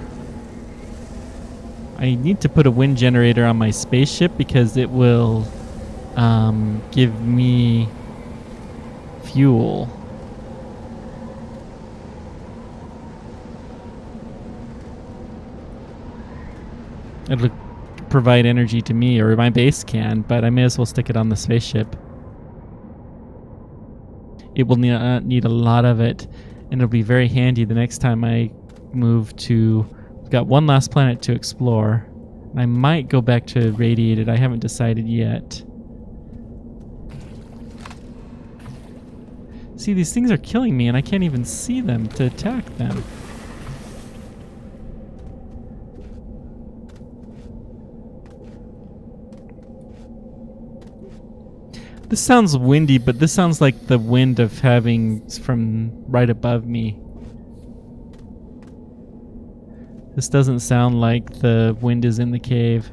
I need to put a wind generator on my spaceship because it will give me fuel. It'll provide energy to me, or my base can, but I may as well stick it on the spaceship. It will need a lot of it, and it'll be very handy the next time I move to... We've got one last planet to explore, and I might go back to radiated. I haven't decided yet. See, these things are killing me and I can't even see them to attack them. This sounds windy, but this sounds like the wind of having from right above me. This doesn't sound like the wind is in the cave.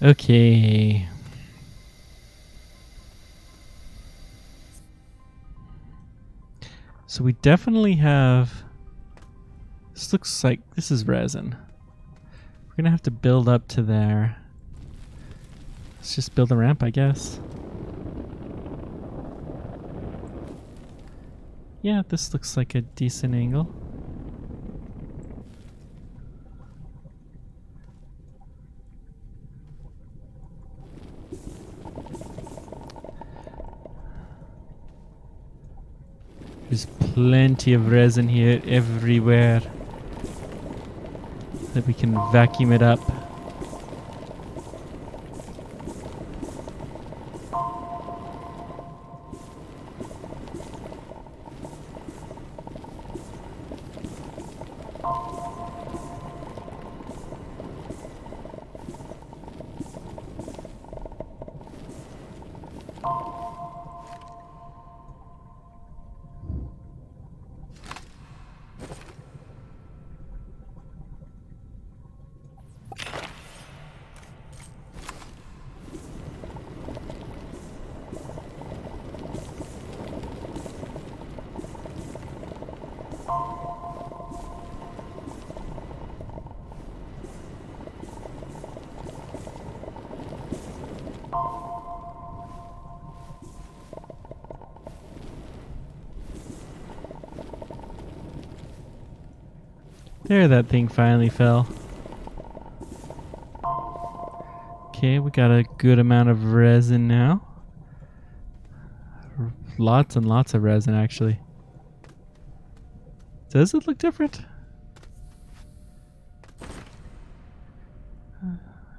Okay. So we definitely have... This looks like... This is resin. We're gonna have to build up to there. Let's just build a ramp, I guess. Yeah, this looks like a decent angle. There's plenty of resin here everywhere that we can vacuum it up. There, that thing finally fell. Okay, we got a good amount of resin now. Lots and lots of resin, actually. Does it look different?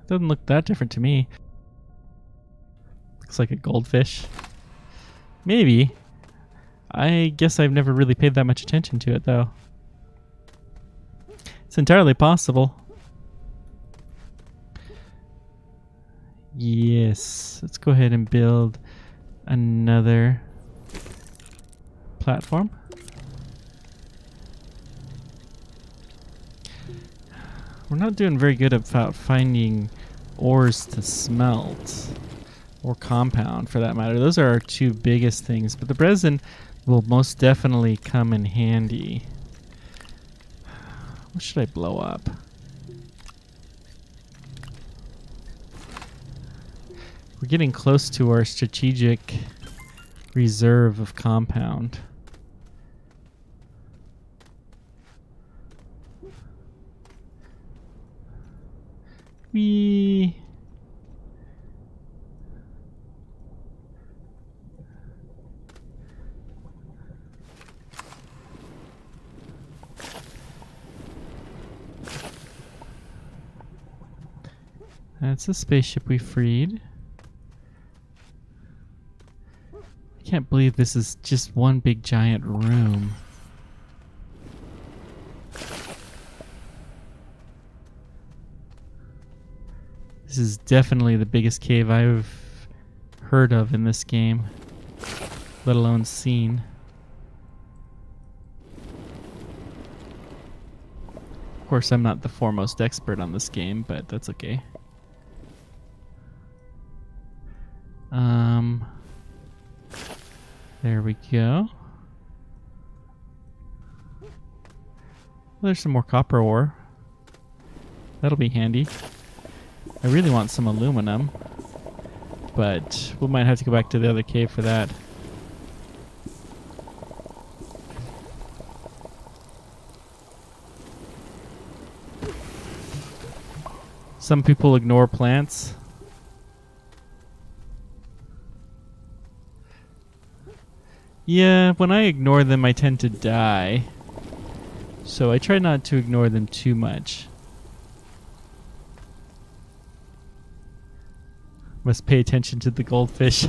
Doesn't look that different to me. Looks like a goldfish. Maybe. I guess I've never really paid that much attention to it, though. It's entirely possible. Yes. Let's go ahead and build another platform. We're not doing very good about finding ores to smelt. Or compound, for that matter. Those are our two biggest things. But the resin will most definitely come in handy. What should I blow up? We're getting close to our strategic reserve of compound. That's a spaceship we freed. I can't believe this is just one big giant room. This is definitely the biggest cave I've heard of in this game, let alone seen. Of course, I'm not the foremost expert on this game, but that's okay. There we go. Well, there's some more copper ore. That'll be handy. I really want some aluminum, but we might have to go back to the other cave for that. Some people ignore plants. Yeah, when I ignore them, I tend to die. So I try not to ignore them too much. Must pay attention to the goldfish.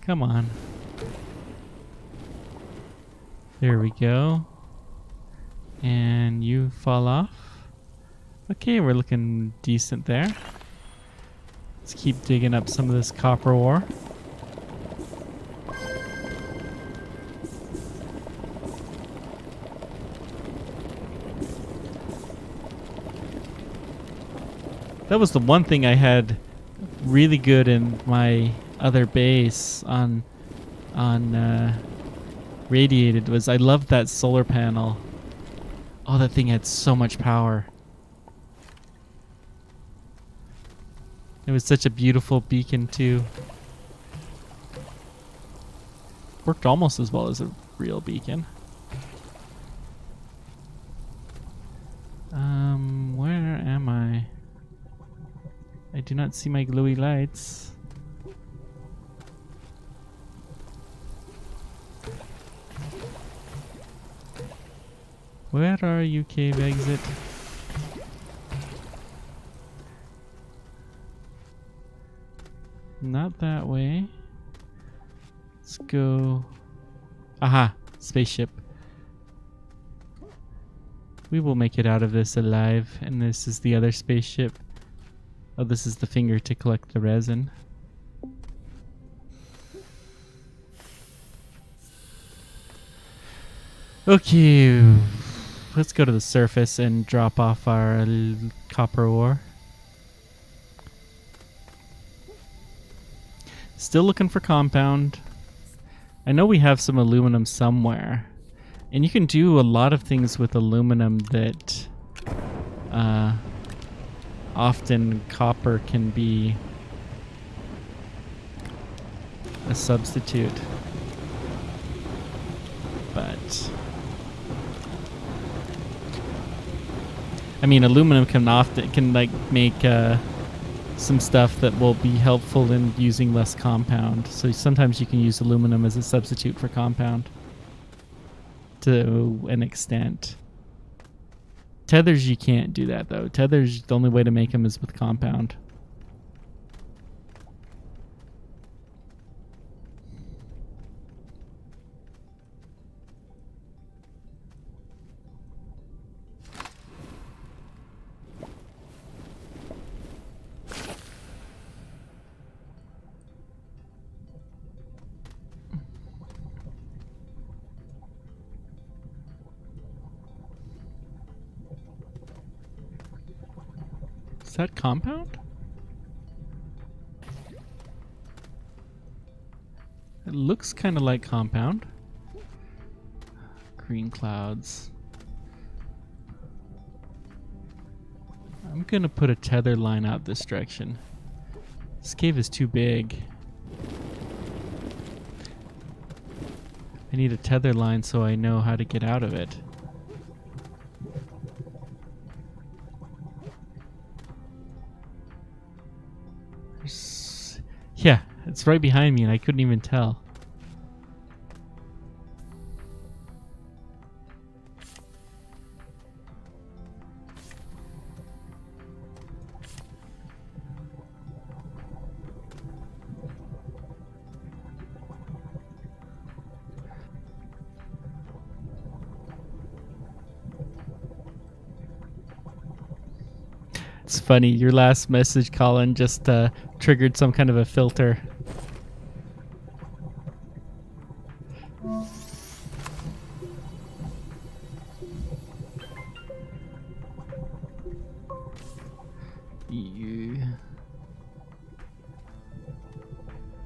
Come on. There we go. And you fall off. Okay, we're looking decent there. Let's keep digging up some of this copper ore. That was the one thing I had really good in my other base on Radiated was I loved that solar panel. Oh, that thing had so much power. It was such a beautiful beacon too. Worked almost as well as a real beacon. Where am I? I do not see my glowy lights. Where are you, cave exit? Not that way. Let's go. Aha! Spaceship. We will make it out of this alive. And this is the other spaceship. Oh, this is the finger to collect the resin. Okay. Let's go to the surface and drop off our copper ore. Still looking for compound. I know we have some aluminum somewhere. And you can do a lot of things with aluminum that often copper can be a substitute. But I mean, aluminum can like make some stuff that will be helpful in using less compound. So sometimes you can use aluminum as a substitute for compound to an extent. Tethers, you can't do that though. Tethers, the only way to make them is with compound. Is that compound? It looks kind of like compound. Green clouds. I'm gonna put a tether line out this direction. This cave is too big. I need a tether line so I know how to get out of it. Yeah, it's right behind me and I couldn't even tell. It's funny, your last message, Colin, just triggered some kind of a filter.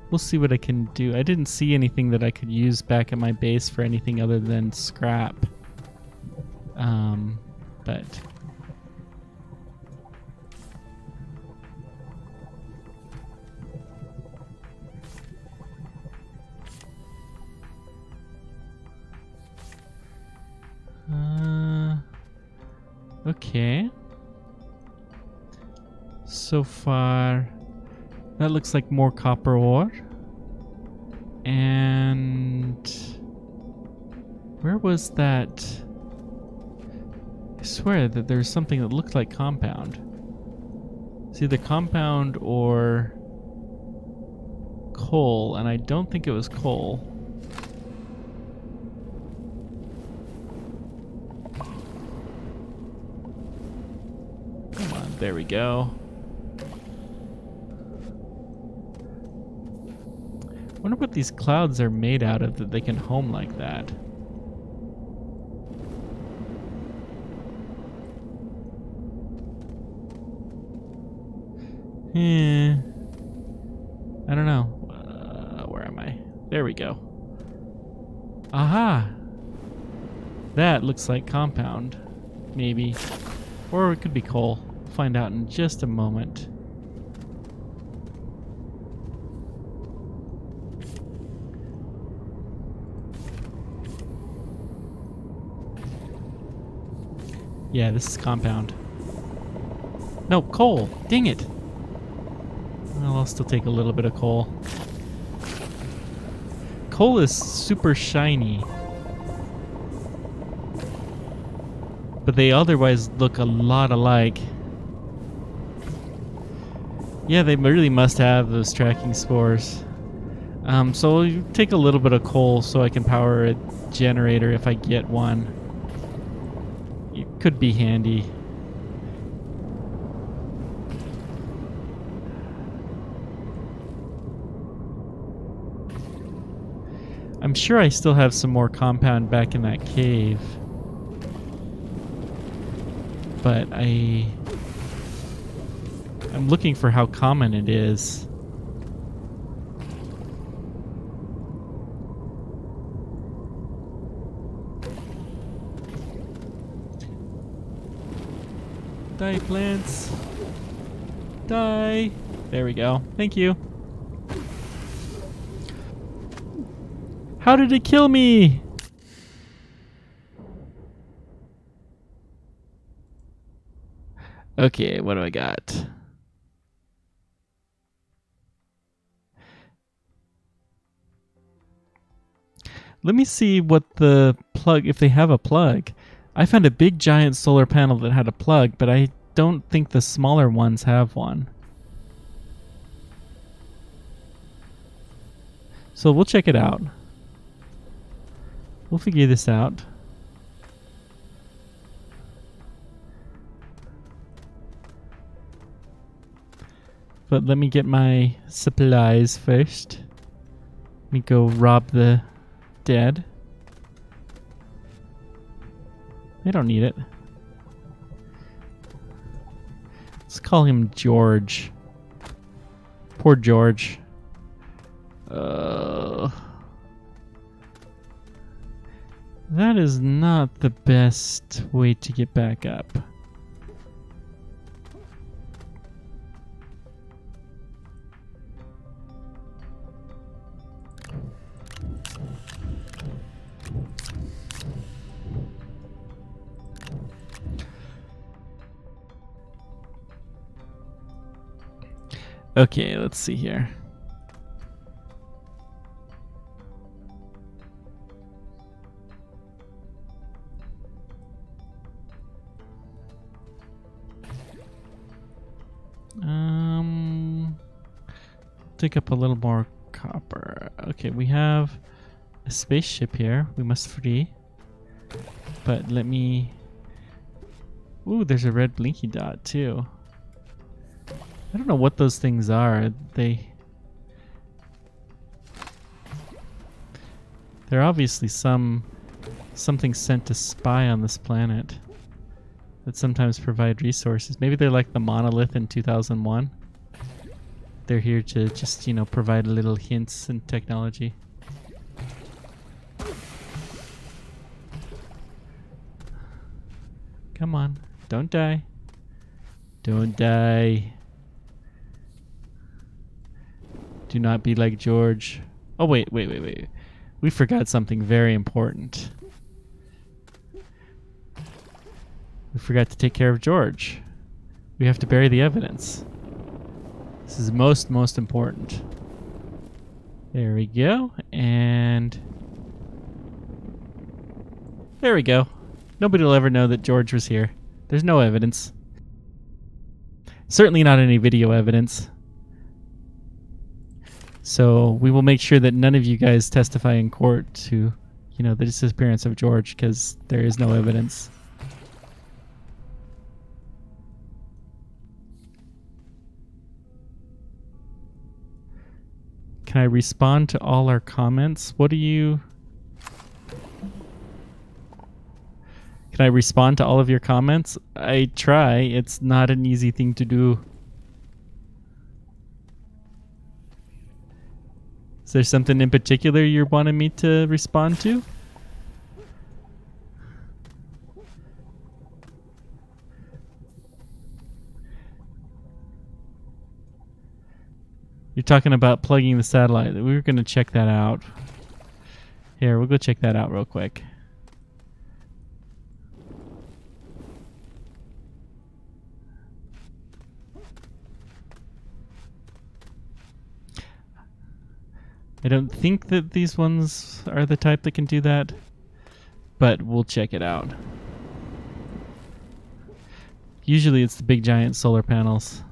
We'll see what I can do. I didn't see anything that I could use back at my base for anything other than scrap. But Okay. So far, that looks like more copper ore. And where was that? I swear that there's something that looked like compound. It's either compound or coal, and I don't think it was coal. Come on, there we go. I wonder what these clouds are made out of that they can home like that. I don't know. Where am I? There we go. Aha! That looks like compound. Maybe. Or it could be coal. We'll find out in just a moment. Yeah, this is compound. No, coal! Dang it! Well, I'll still take a little bit of coal. Coal is super shiny. But they otherwise look a lot alike. Yeah, they really must have those tracking spores. So I'll take a little bit of coal so I can power a generator if I get one. It could be handy. I'm sure I still have some more compound back in that cave. But I'm looking for how common it is. Die, plants. Die. There we go. Thank you. How did it kill me? Okay, what do I got? Let me see what the plug, if they have a plug. I found a big giant solar panel that had a plug, but I don't think the smaller ones have one. So we'll check it out. We'll figure this out. But let me get my supplies first. Let me go rob the dead. They don't need it. Let's call him George. Poor George. That is not the best way to get back up. Okay, let's see here. Take up a little more copper. Okay, we have a spaceship here. We must free. But let me... Ooh, there's a red blinky dot too. I don't know what those things are. They're obviously something sent to spy on this planet that sometimes provide resources. Maybe they're like the monolith in 2001. They're here to just, you know, provide little hints and technology. Come on, don't die. Don't die. Do not be like George. Oh, wait. We forgot something very important. We forgot to take care of George. We have to bury the evidence. This is most important. There we go. And there we go. Nobody will ever know that George was here. There's no evidence. Certainly not any video evidence. So we will make sure that none of you guys testify in court to, you know, the disappearance of George, because there is no evidence. Can I respond to all our comments? What do you... Can I respond to all of your comments? I try. It's not an easy thing to do. Is there something in particular you're wanting me to respond to? You're talking about plugging the satellite. We were going to check that out. Here, we'll go check that out real quick. I don't think that these ones are the type that can do that, but we'll check it out. Usually it's the big giant solar panels.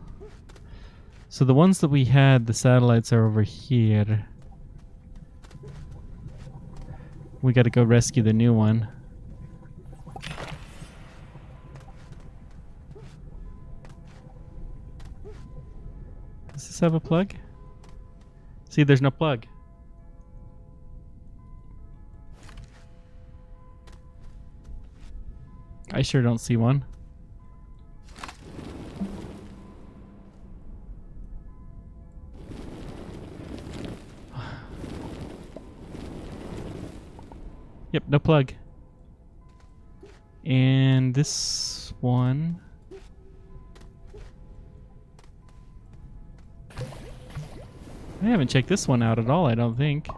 So the ones that we had, the satellites are over here. We got to go rescue the new one. Does this have a plug? See, there's no plug. I sure don't see one. Yep, no plug. And this one... I haven't checked this one out at all, I don't think.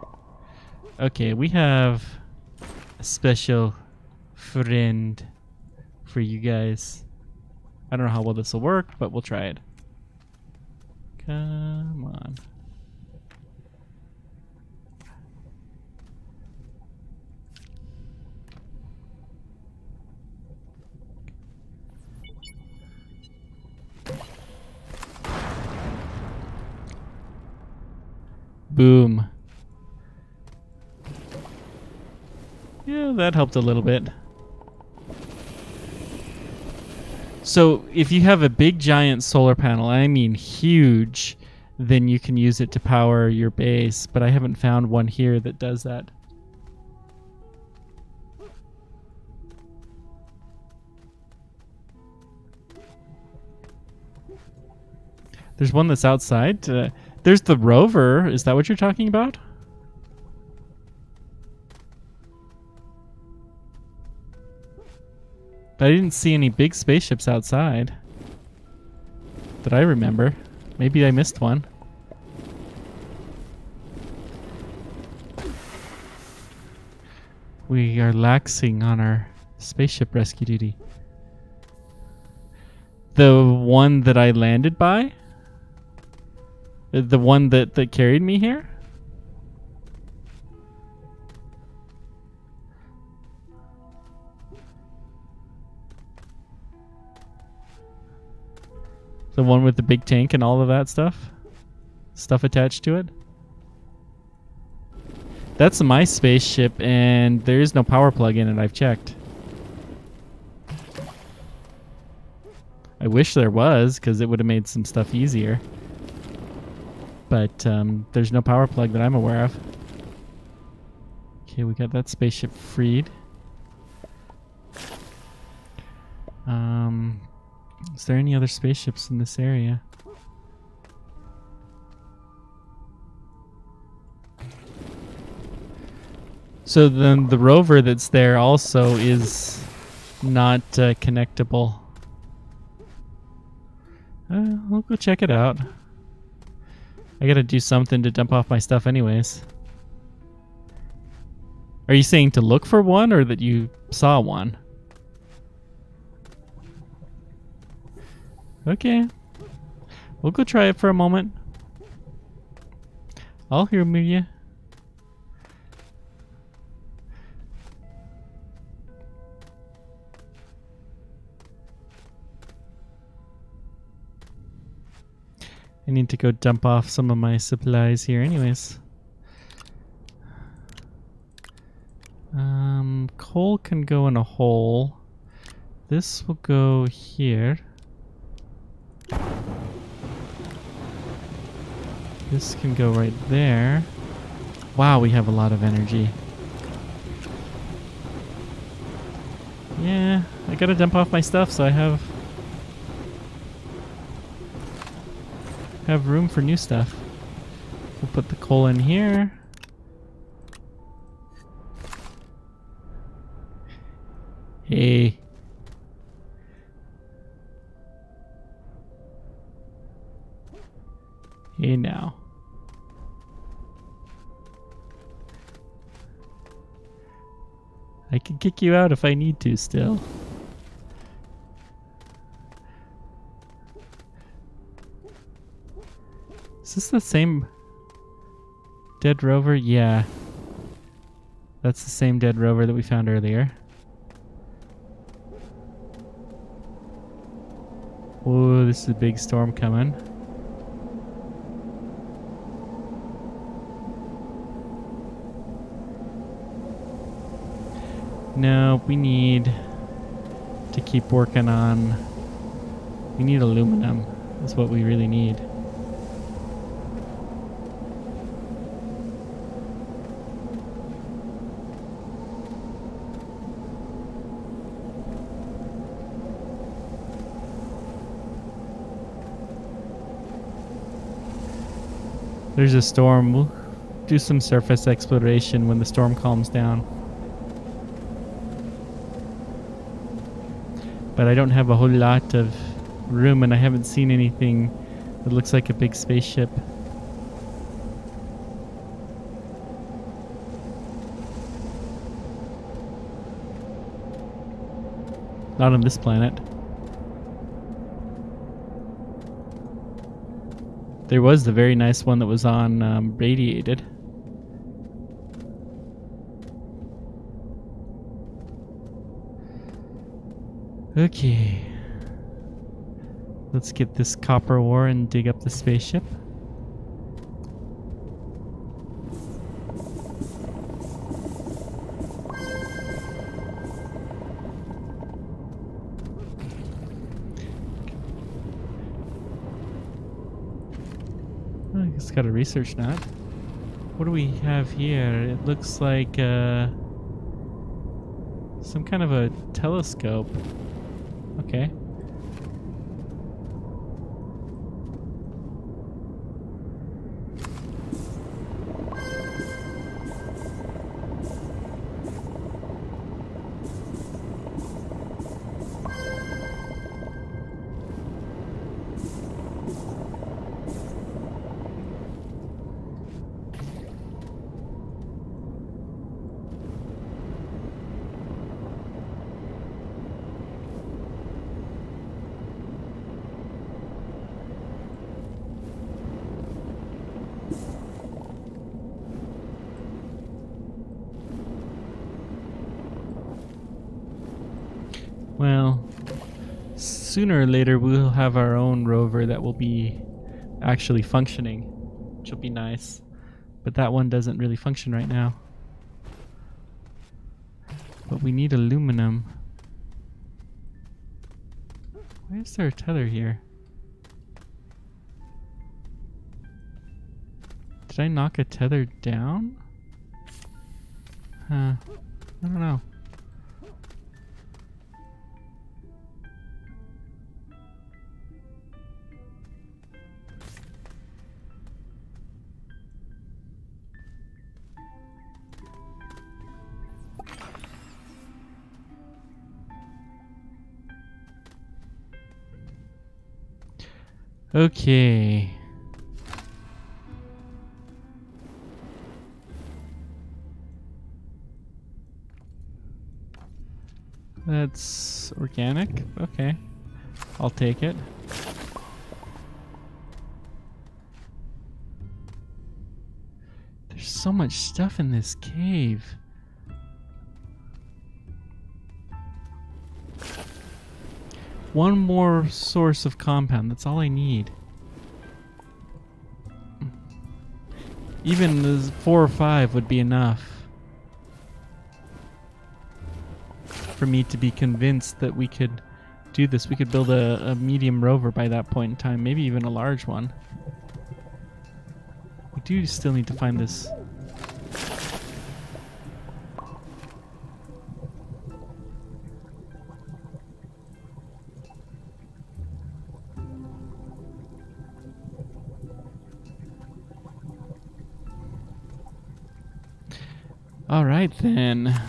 Okay, we have a special friend for you guys. I don't know how well this will work, but we'll try it. Come on. Boom. Yeah, that helped a little bit. So if you have a big giant solar panel, I mean huge, then you can use it to power your base, but I haven't found one here that does that. There's one that's outside. There's the rover. Is that what you're talking about? But I didn't see any big spaceships outside that I remember. Maybe I missed one. We are laxing on our spaceship rescue duty. The one that I landed by? The one that carried me here? The one with the big tank and all of that stuff? Stuff attached to it? That's my spaceship, and there is no power plug in it, I've checked. I wish there was, because it would have made some stuff easier. But there's no power plug that I'm aware of. Okay, we got that spaceship freed. Is there any other spaceships in this area? So then the rover that's there also is not connectable. We'll go check it out. I gotta do something to dump off my stuff anyways. Are you saying to look for one or that you saw one? Okay. We'll go try it for a moment. I'll humor you. I need to go dump off some of my supplies here anyways. Coal can go in a hole. This will go here. This can go right there. Wow, we have a lot of energy. Yeah, I gotta dump off my stuff so I have room for new stuff. We'll put the coal in here. Hey. Hey now. I can kick you out if I need to still. Is this the same dead rover? Yeah. That's the same dead rover that we found earlier. Oh, this is a big storm coming. No, we need to keep working on... We need aluminum. That's what we really need. There's a storm. We'll do some surface exploration when the storm calms down. But I don't have a whole lot of room and I haven't seen anything that looks like a big spaceship. Not on this planet. There was the very nice one that was on Radiated. Okay. Let's get this copper ore and dig up the spaceship. It's got a research nut. What do we have here? It looks like some kind of a telescope. Okay. Well, sooner or later we'll have our own rover that will be actually functioning, which will be nice. But that one doesn't really function right now. But we need aluminum. Why is there a tether here? Did I knock a tether down? I don't know. Okay. That's organic. Okay. I'll take it. so much stuff in this cave. One more source of compound. That's all I need. Even 4 or 5 would be enough for me to be convinced that we could do this. We could build a medium rover by that point in time, maybe even a large one. We do still need to find this. All right, then.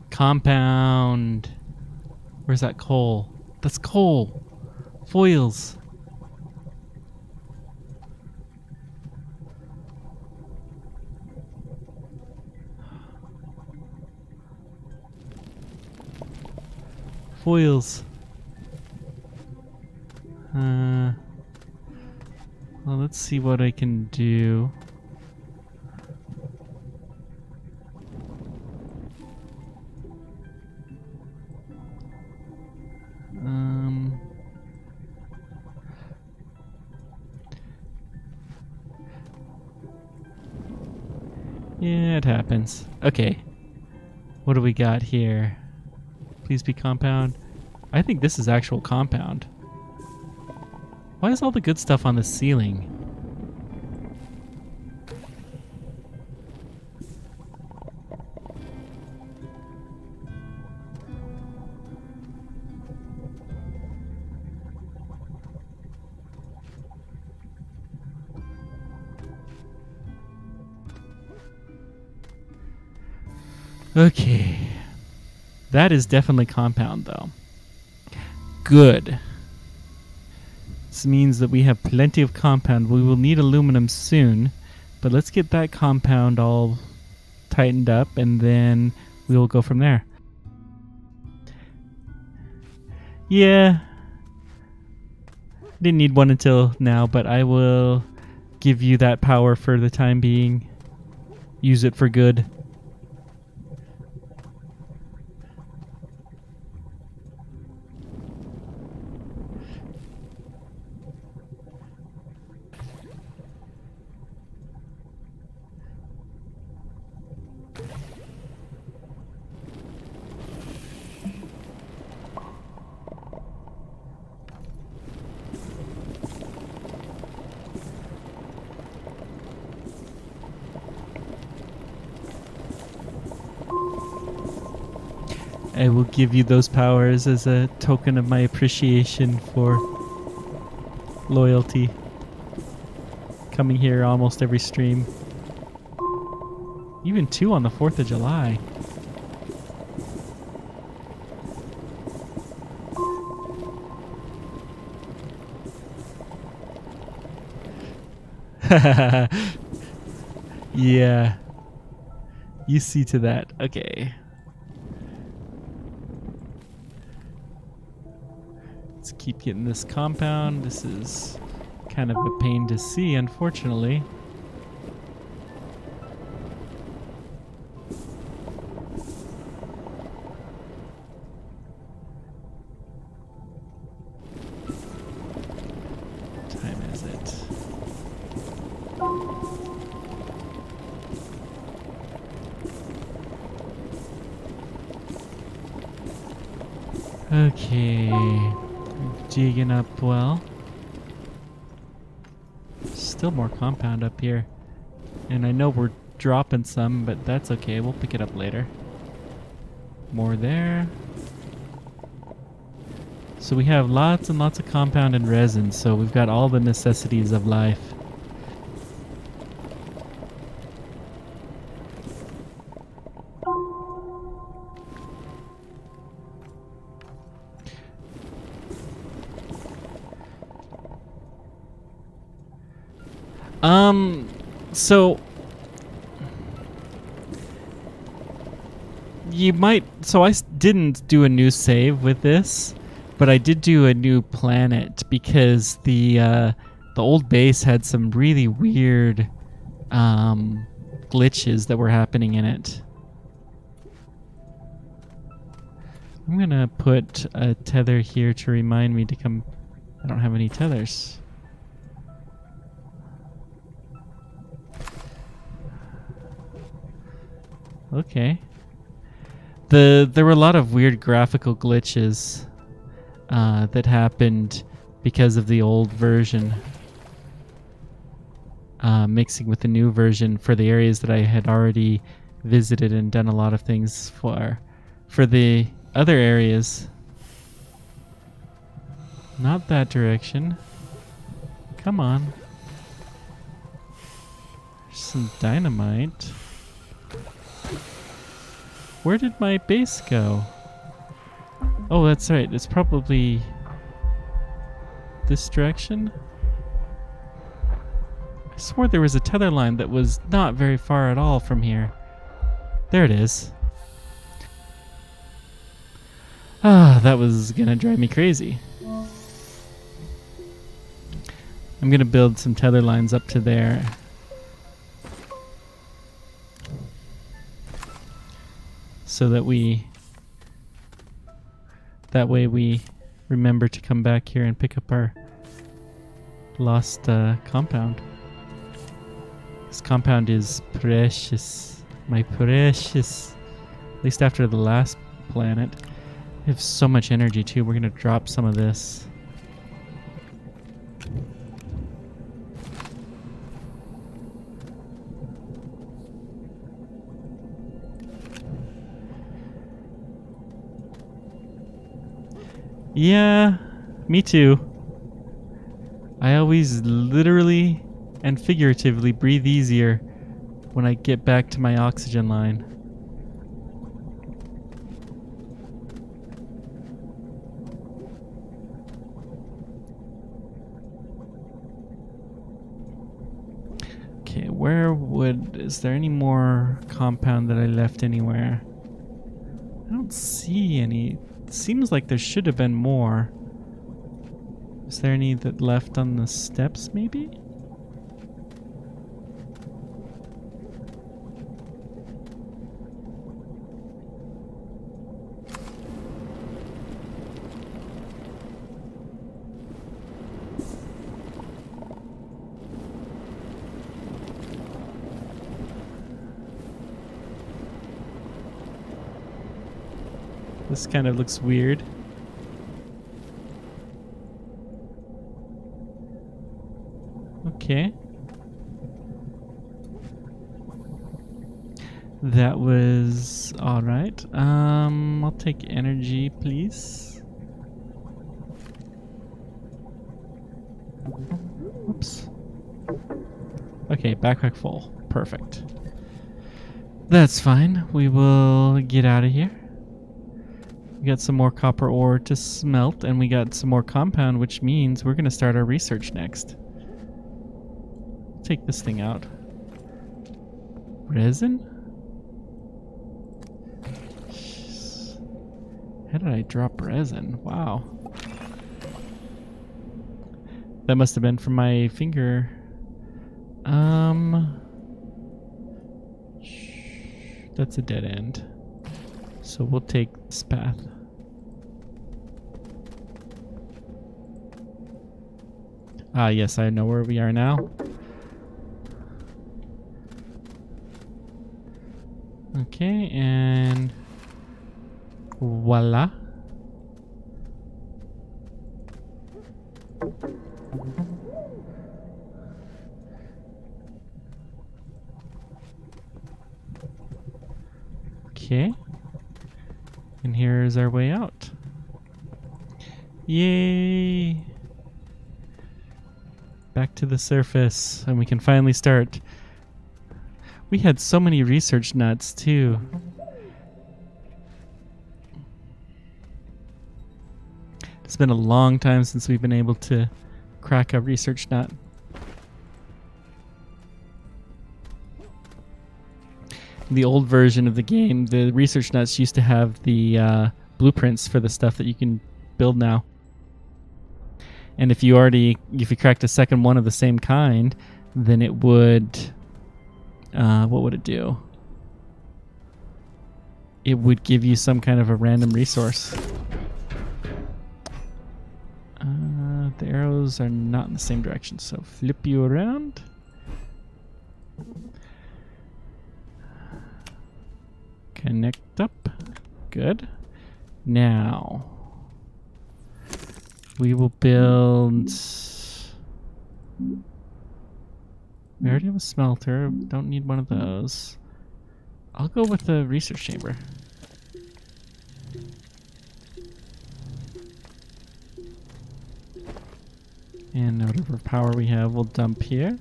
Compound. Where's that coal? That's coal. Foils. Foils. Well, let's see what I can do. Yeah, it happens. Okay. What do we got here? Please be compound. I think this is actual compound. Why is all the good stuff on the ceiling? Okay. That is definitely compound, though. Good. This means that we have plenty of compound. We will need aluminum soon, but let's get that compound all tightened up, and then we will go from there. Yeah. Didn't need one until now, but I will give you that power for the time being. Use it for good. I will give you those powers as a token of my appreciation for loyalty. Coming here almost every stream. Even 2 on the 4th of July. Yeah. You see to that. Okay. Let's keep getting this compound. This is kind of a pain to see, unfortunately. What time is it? Okay. Digging up well. Still more compound up here. And I know we're dropping some, but that's okay. We'll pick it up later. More there. So we have lots and lots of compound and resin, so we've got all the necessities of life. So you might... So didn't do a new save with this, but I did do a new planet because the old base had some really weird glitches that were happening in it. I'm gonna put a tether here to remind me to come... I don't have any tethers. Okay. There were a lot of weird graphical glitches that happened because of the old version mixing with the new version for the areas that I had already visited and done a lot of things for. For the other areas, not that direction. Come on. There's some dynamite. Where did my base go? Oh, that's right. It's probably this direction. I swore there was a tether line that was not very far at all from here. There it is. Ah, that was gonna drive me crazy. I'm gonna build some tether lines up to there. So that way we remember to come back here and pick up our lost compound. This compound is precious. My precious. At least after the last planet. We have so much energy too. We're gonna drop some of this. Yeah, me too. I always literally and figuratively breathe easier when I get back to my oxygen line. Okay, is there any more compound that I left anywhere? I don't see any. It seems like there should have been more. Is there any that left on the steps, maybe? This kind of looks weird. Okay. That was alright. I'll take energy, please. Oops. Okay, backpack full. Perfect. That's fine. We will get out of here. We got some more copper ore to smelt, and we got some more compound, which means we're going to start our research next. Take this thing out. Resin? Jeez. How did I drop resin? Wow. That must have been from my finger. That's a dead end. So we'll take this path. Ah, yes, I know where we are now. Okay, and voila. Okay. And here's our way out. Yay! Back to the surface, and we can finally start. We had so many research nuts, too. It's been a long time since we've been able to crack a research nut. the old version of the game, the research nuts used to have the blueprints for the stuff that you can build now. And if you cracked a second one of the same kind, then it would, what would it do? It would give you some kind of a random resource. The arrows are not in the same direction, so flip you around. Connect up. Good. Now we will build. We already have a smelter. Don't need one of those. I'll go with the research chamber. And whatever power we have, we'll dump here.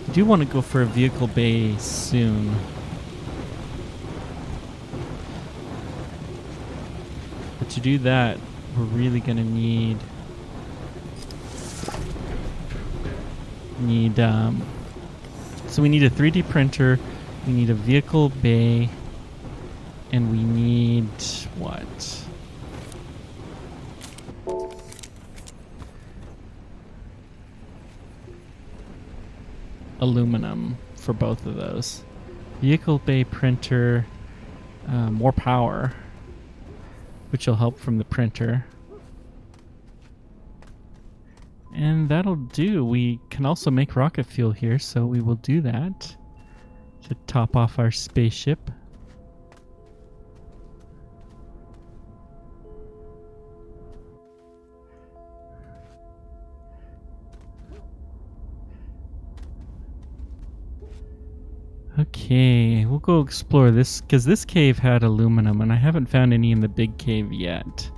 I do want to go for a vehicle bay soon. But to do that, we're really going to need so we need a 3D printer, we need a vehicle bay, and we need what? Aluminum for both of those. Vehicle bay printer, more power, which will help from the printer. And that'll do. We can also make rocket fuel here, so we will do that to top off our spaceship. Okay, we'll go explore this, because this cave had aluminum, and I haven't found any in the big cave yet.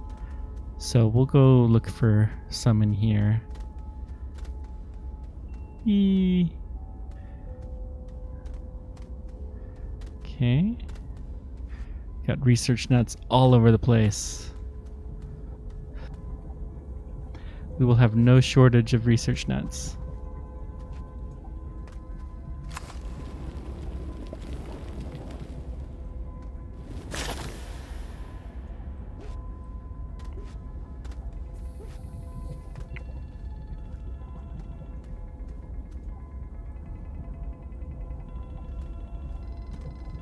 So we'll go look for some in here. Okay. Got research nuts all over the place. We will have no shortage of research nuts.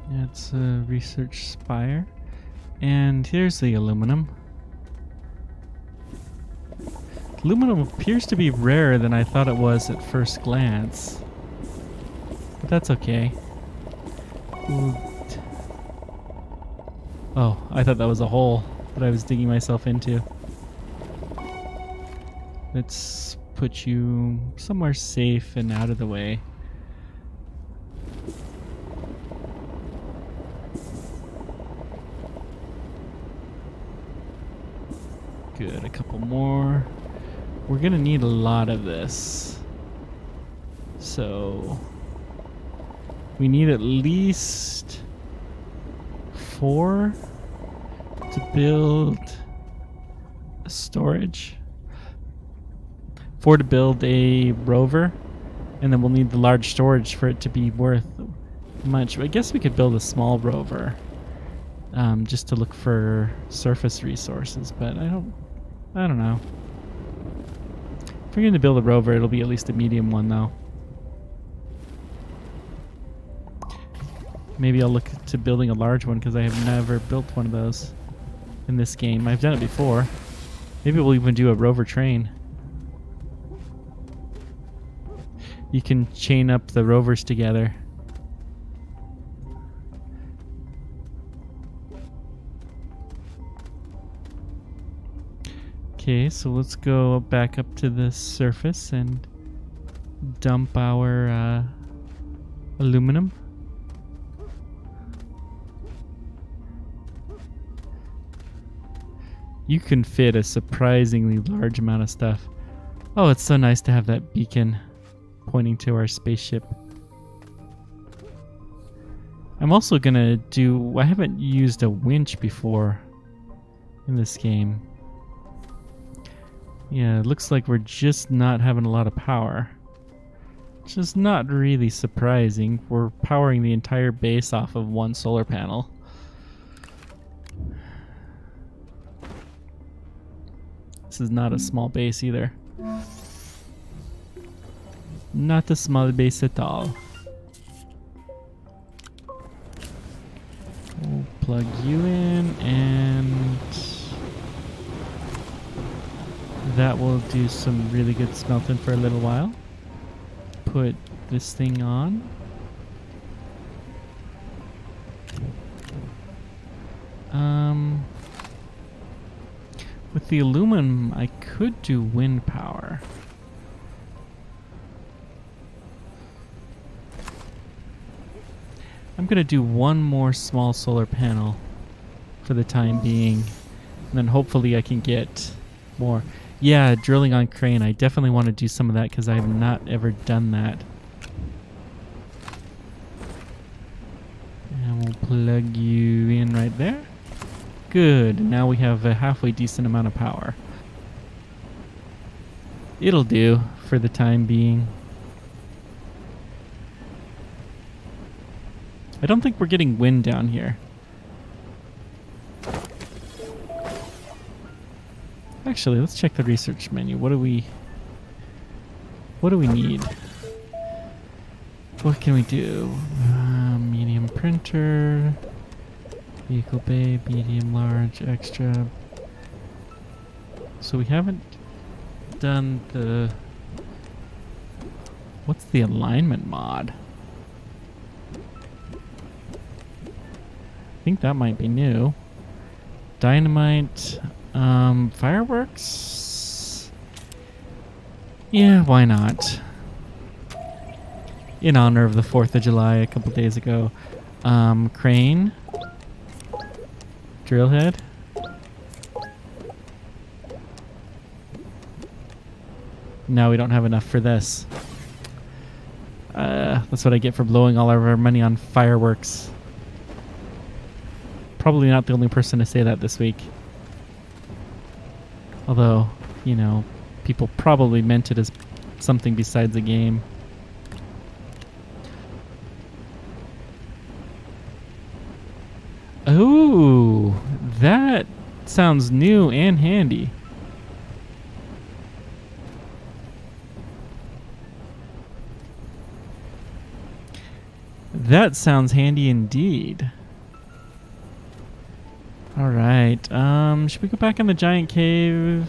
That's a research spire. And here's the aluminum. Aluminum appears to be rarer than I thought it was at first glance. But that's okay. Oh, I thought that was a hole that I was digging myself into. Let's put you somewhere safe and out of the way. Good, a couple more. We're gonna need a lot of this. So we need at least 4 to build a storage. 4 to build a rover, and then we'll need the large storage for it to be worth much. I guess we could build a small rover just to look for surface resources, but I don't know. If we're going to build a rover, it'll be at least a medium one, though. Maybe I'll look to building a large one, because I have never built one of those in this game. I've done it before. Maybe we'll even do a rover train. You can chain up the rovers together. Okay, so let's go back up to the surface and dump our aluminum. You can fit a surprisingly large amount of stuff. Oh, it's so nice to have that beacon pointing to our spaceship. I'm also gonna do... I haven't used a winch before in this game. Yeah, it looks like we're just not having a lot of power. Which is not really surprising. We're powering the entire base off of one solar panel. This is not a small base either. Not a small base at all. We'll plug you in, and that will do some really good smelting for a little while. Put this thing on. With the aluminum, I could do wind power. I'm gonna do one more small solar panel for the time being, and then hopefully I can get more. Yeah, drilling on crane. I definitely want to do some of that because I've not ever done that. And we'll plug you in right there. Good. Now we have a halfway decent amount of power. It'll do for the time being. I don't think we're getting wind down here. Actually, let's check the research menu. What do we need? What can we do? Medium printer, vehicle bay, medium, large, extra. So we haven't done the... What's the alignment mod? I think that might be new. Dynamite, fireworks? Yeah, why not? In honor of the 4th of July a couple days ago. Crane. Drill head. No, we don't have enough for this. That's what I get for blowing all of our money on fireworks. Probably not the only person to say that this week. Although, you know, people probably meant it as something besides a game. Oh, that sounds new and handy. That sounds handy indeed. All right. Should we go back in the giant cave?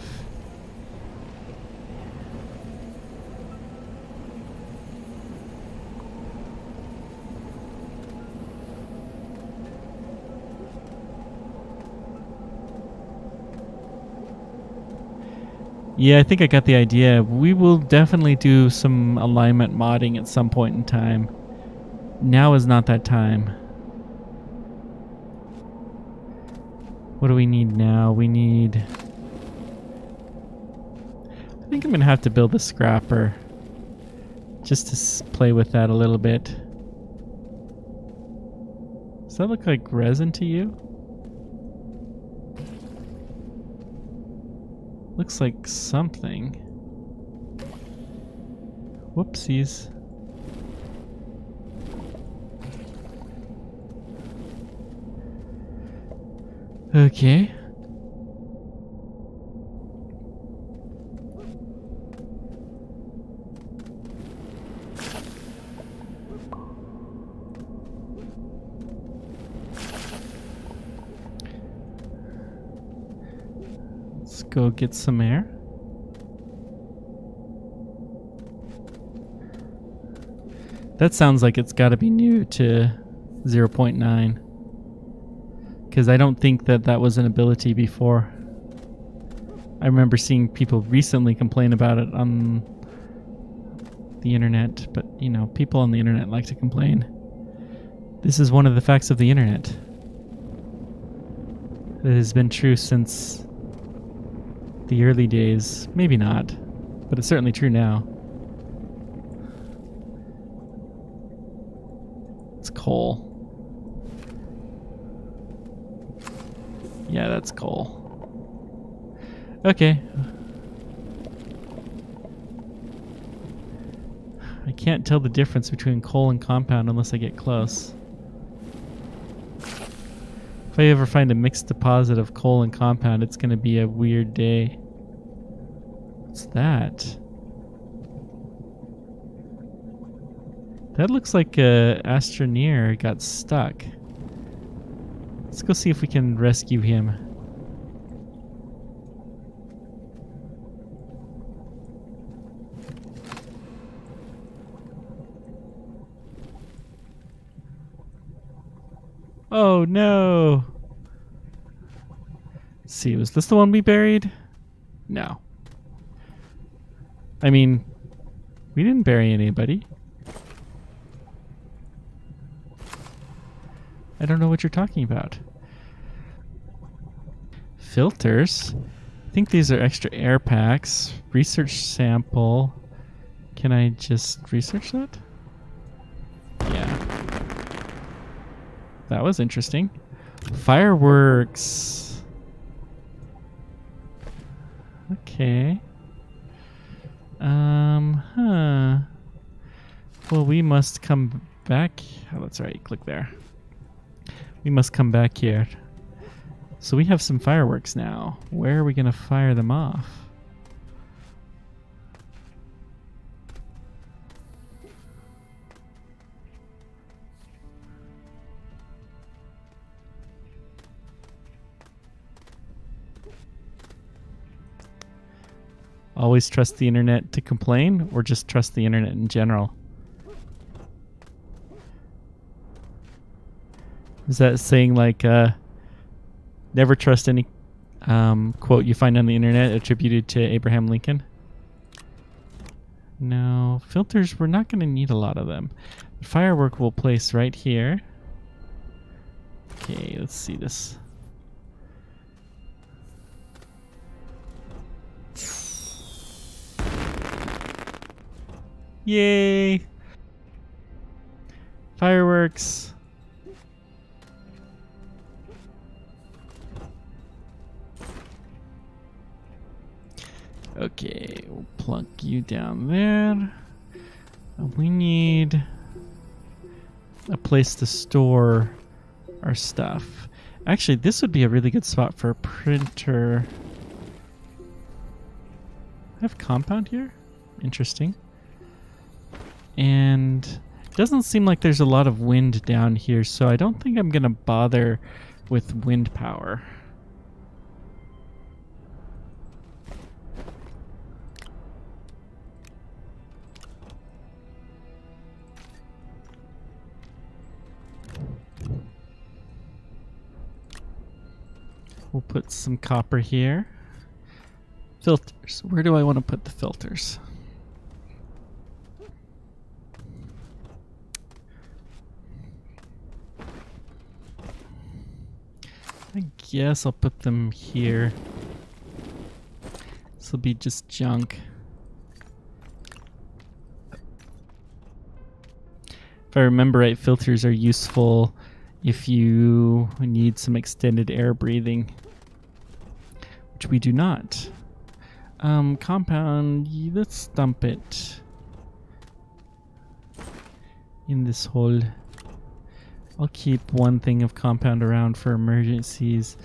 Yeah, I think I got the idea. We will definitely do some alignment modding at some point in time. Now is not that time. What do we need now? We need... I think I'm going to have to build a scrapper. Just to play with that a little bit. Does that look like resin to you? Looks like something. Whoopsies. Okay. Let's go get some air. That sounds like it's got to be new to 0.9. Because I don't think that that was an ability before. I remember seeing people recently complain about it on the internet, but you know, people on the internet like to complain. This is one of the facts of the internet. It has been true since the early days. Maybe not, but it's certainly true now. It's coal. Yeah, that's coal. Okay. can't tell the difference between coal and compound unless I get close. If I ever find a mixed deposit of coal and compound, it's going to be a weird day. What's that? That looks like Astroneer got stuck. Let's go see if we can rescue him. Oh no! Let's see, was this the one we buried? No. I mean, we didn't bury anybody. I don't know what you're talking about. Filters? I think these are extra air packs. Research sample. Can I just research that? Yeah. That was interesting. Fireworks. Okay. Well, we must come back. Oh, that's right. Click there. We must come back here. So we have some fireworks now. Where are we going to fire them off? Always trust the internet to complain, or just trust the internet in general? Is that saying like, never trust any quote you find on the internet attributed to Abraham Lincoln? No, filters, we're not going to need a lot of them. Firework we'll place right here. Okay, let's see this. Yay! Fireworks. Okay, we'll plunk you down there. We need a place to store our stuff. Actually, this would be a really good spot for a printer. I have compound here? Interesting. And it doesn't seem like there's a lot of wind down here, so I don't think I'm going to bother with wind power. We'll put some copper here. Filters. Where do I want to put the filters? I guess I'll put them here. This will be just junk. If I remember right, filters are useful if you need some extended air breathing, which we do not. Compound, let's dump it in this hole. I'll keep one thing of compound around for emergencies.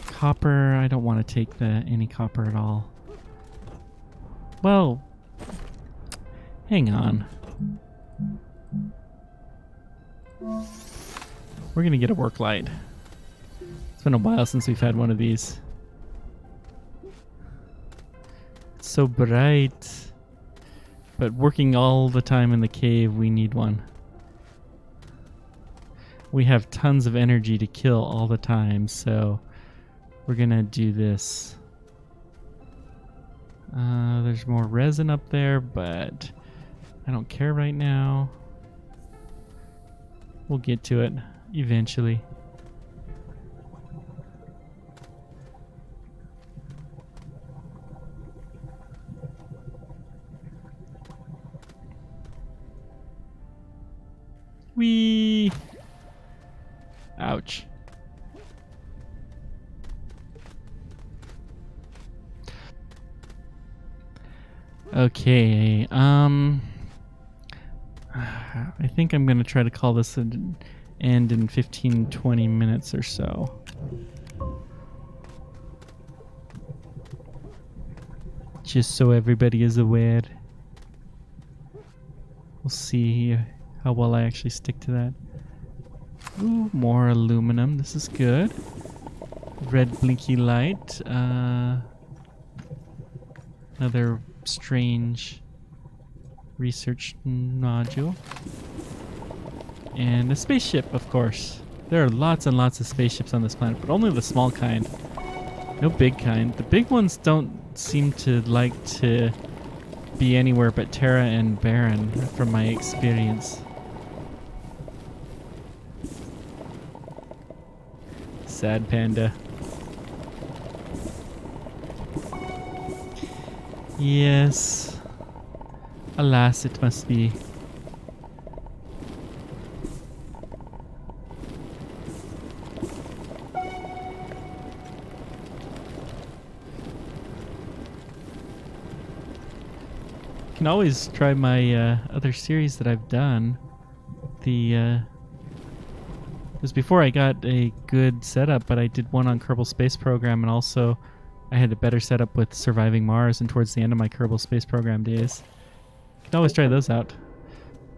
Copper, I don't want to take any copper at all. Well, hang on. We're gonna get a work light. It's been a while since we've had one of these. It's so bright. But working all the time in the cave, we need one. We have tons of energy to kill all the time, so we're gonna do this. There's more resin up there, but I don't care right now. We'll get to it eventually. Whee! Ouch. Okay, I think I'm going to try to call this an end in 15-20 minutes or so. Just so everybody is aware. We'll see how well I actually stick to that. Ooh, more aluminum. This is good. Red blinky light. Another strange research nodule. And a spaceship, of course. There are lots and lots of spaceships on this planet, but only the small kind. No big kind. The big ones don't seem to like to be anywhere but Terra and Barren, from my experience. Sad panda. Yes. Alas, it must be. Can always try my other series that I've done. It was before I got a good setup, but I did one on Kerbal Space Program, and also I had a better setup with Surviving Mars and towards the end of my Kerbal Space Program days. Can always try those out.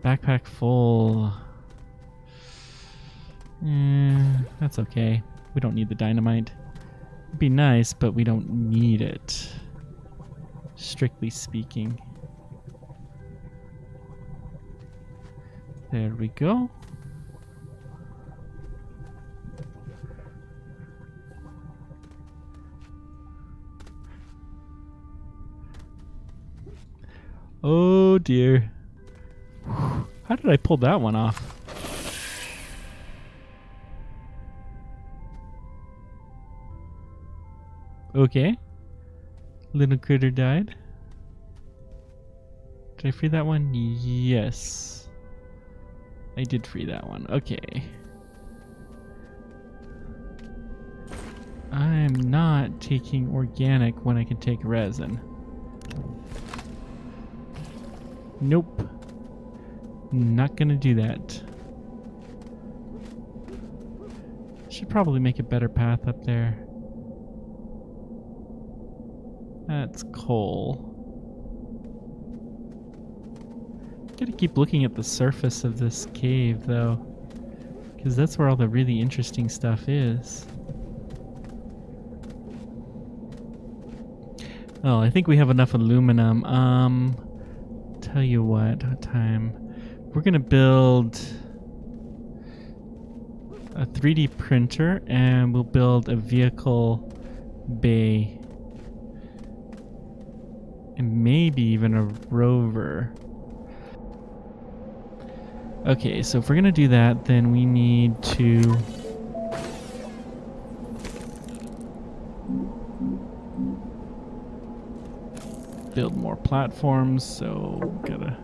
Backpack full. That's okay. We don't need the dynamite. It'd be nice, but we don't need it, strictly speaking. There we go. Oh dear. How did I pull that one off? Okay. Little critter died. Did I free that one? Yes. I did free that one. Okay. I'm not taking organic when I can take resin. Nope. Not gonna do that. Should probably make a better path up there. That's coal. Gotta keep looking at the surface of this cave, though, because that's where all the really interesting stuff is. Oh, I think we have enough aluminum. Tell you what time. We're gonna build a 3D printer, and we'll build a vehicle bay. And maybe even a rover. Okay, so if we're gonna do that, then we need to build more platforms. So got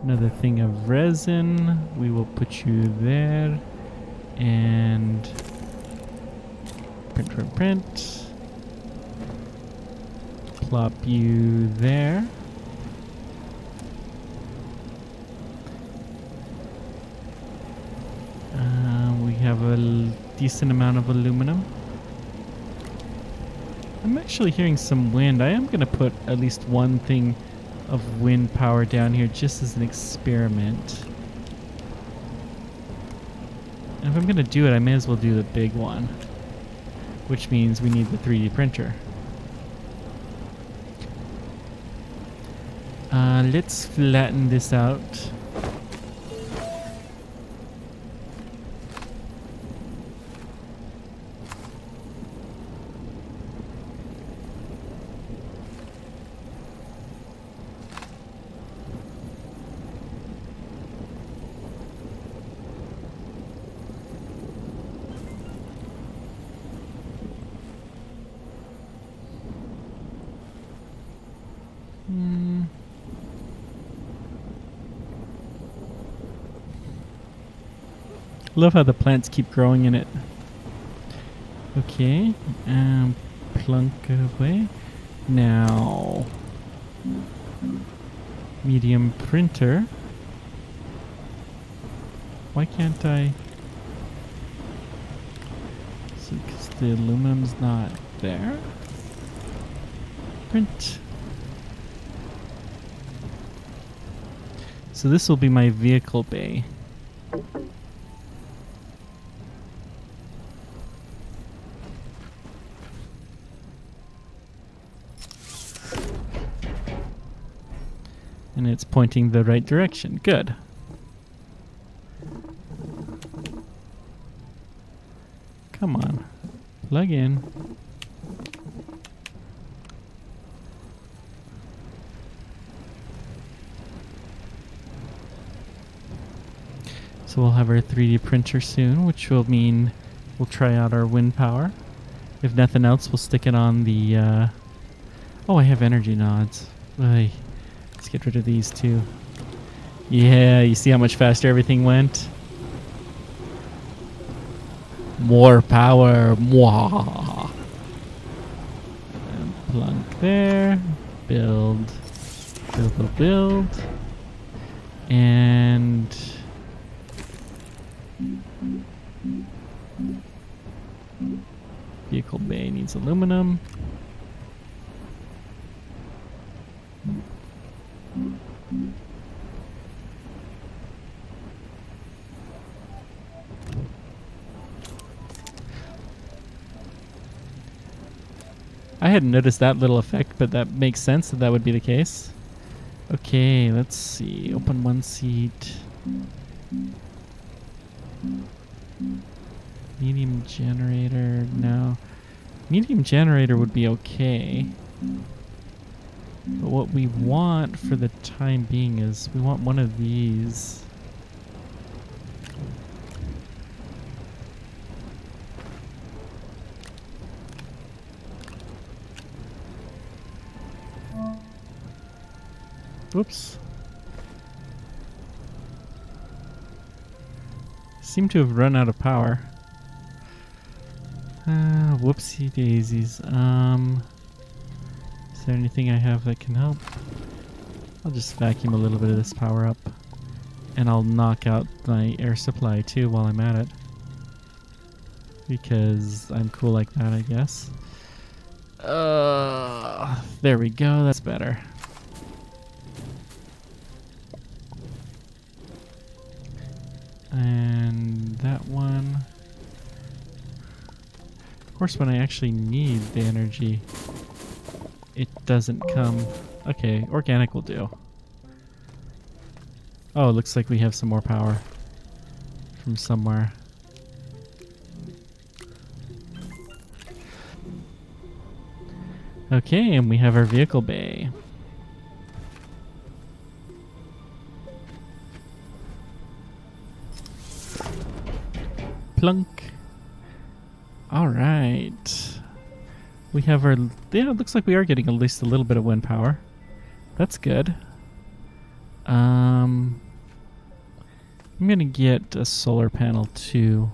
another thing of resin. We will put you there, and print. Plop you there. We have a decent amount of aluminum. I'm actually hearing some wind. I am going to put at least one thing of wind power down here just as an experiment. And if I'm going to do it, I may as well do the big one, which means we need the 3D printer. Let's flatten this out. Love how the plants keep growing in it. Okay, plunk away. Now, medium printer. Why can't I? So, because the aluminum's not there? Print. So this will be my vehicle bay. And it's pointing the right direction. Good. Come on. Plug in. So we'll have our 3D printer soon, which will mean we'll try out our wind power. If nothing else, we'll stick it on the... Oh, I have energy nodes. Oy. Let's get rid of these too. Yeah, you see how much faster everything went? More power. Mwah. And plunk there. Build. Build, build, build. And... vehicle bay needs aluminum. I hadn't noticed that little effect, but that makes sense that that would be the case. Okay, let's see. Open one seat. Medium generator, no. Medium generator would be okay. But what we want for the time being is we want one of these. Whoops. Seem to have run out of power. Whoopsie daisies. Is there anything I have that can help? I'll just vacuum a little bit of this power up. And I'll knock out my air supply too while I'm at it. Because I'm cool like that, I guess. There we go, that's better. And that one. Of course, when I actually need the energy, it doesn't come. Okay, organic will do. Oh, it looks like we have some more power from somewhere. Okay, and we have our vehicle bay. Plunk. All right. We have our... yeah, it looks like we are getting at least a little bit of wind power. That's good. I'm going to get a solar panel too.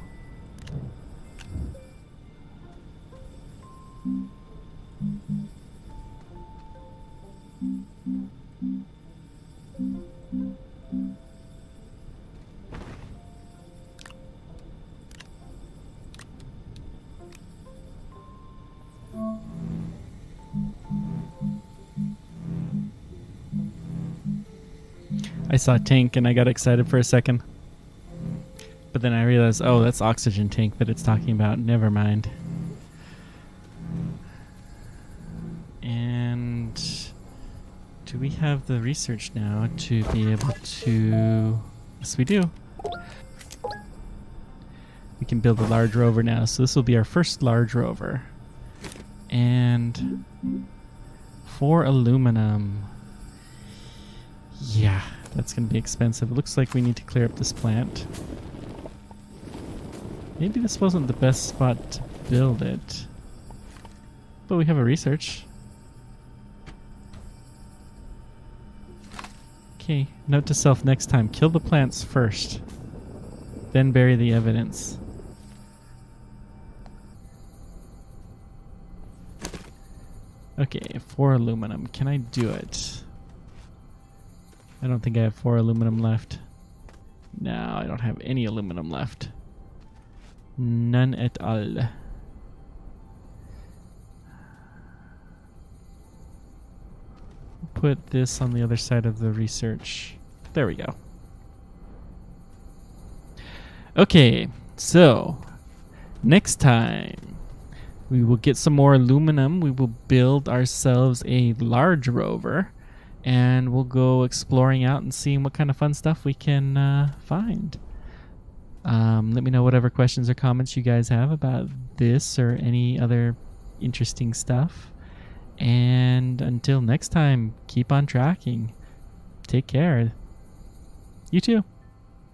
I saw a tank and I got excited for a second. But then I realized, oh, that's oxygen tank that it's talking about. Never mind. And do we have the research now to be able to... Yes, we do. We can build a large rover now. So this will be our first large rover. And 4 aluminum. Yeah, that's going to be expensive. It looks like we need to clear up this plant. Maybe this wasn't the best spot to build it. But we have a research. Okay, note to self next time. Kill the plants first. Then bury the evidence. Okay, 4 aluminum. Can I do it? I don't think I have 4 aluminum left. No, I don't have any aluminum left. None at all. Put this on the other side of the research. There we go. Okay, so next time we will get some more aluminum. We will build ourselves a large rover, and we'll go exploring out and seeing what kind of fun stuff we can find. Let me know whatever questions or comments you guys have about this or any other interesting stuff. And until next time, keep on tracking. Take care. You too.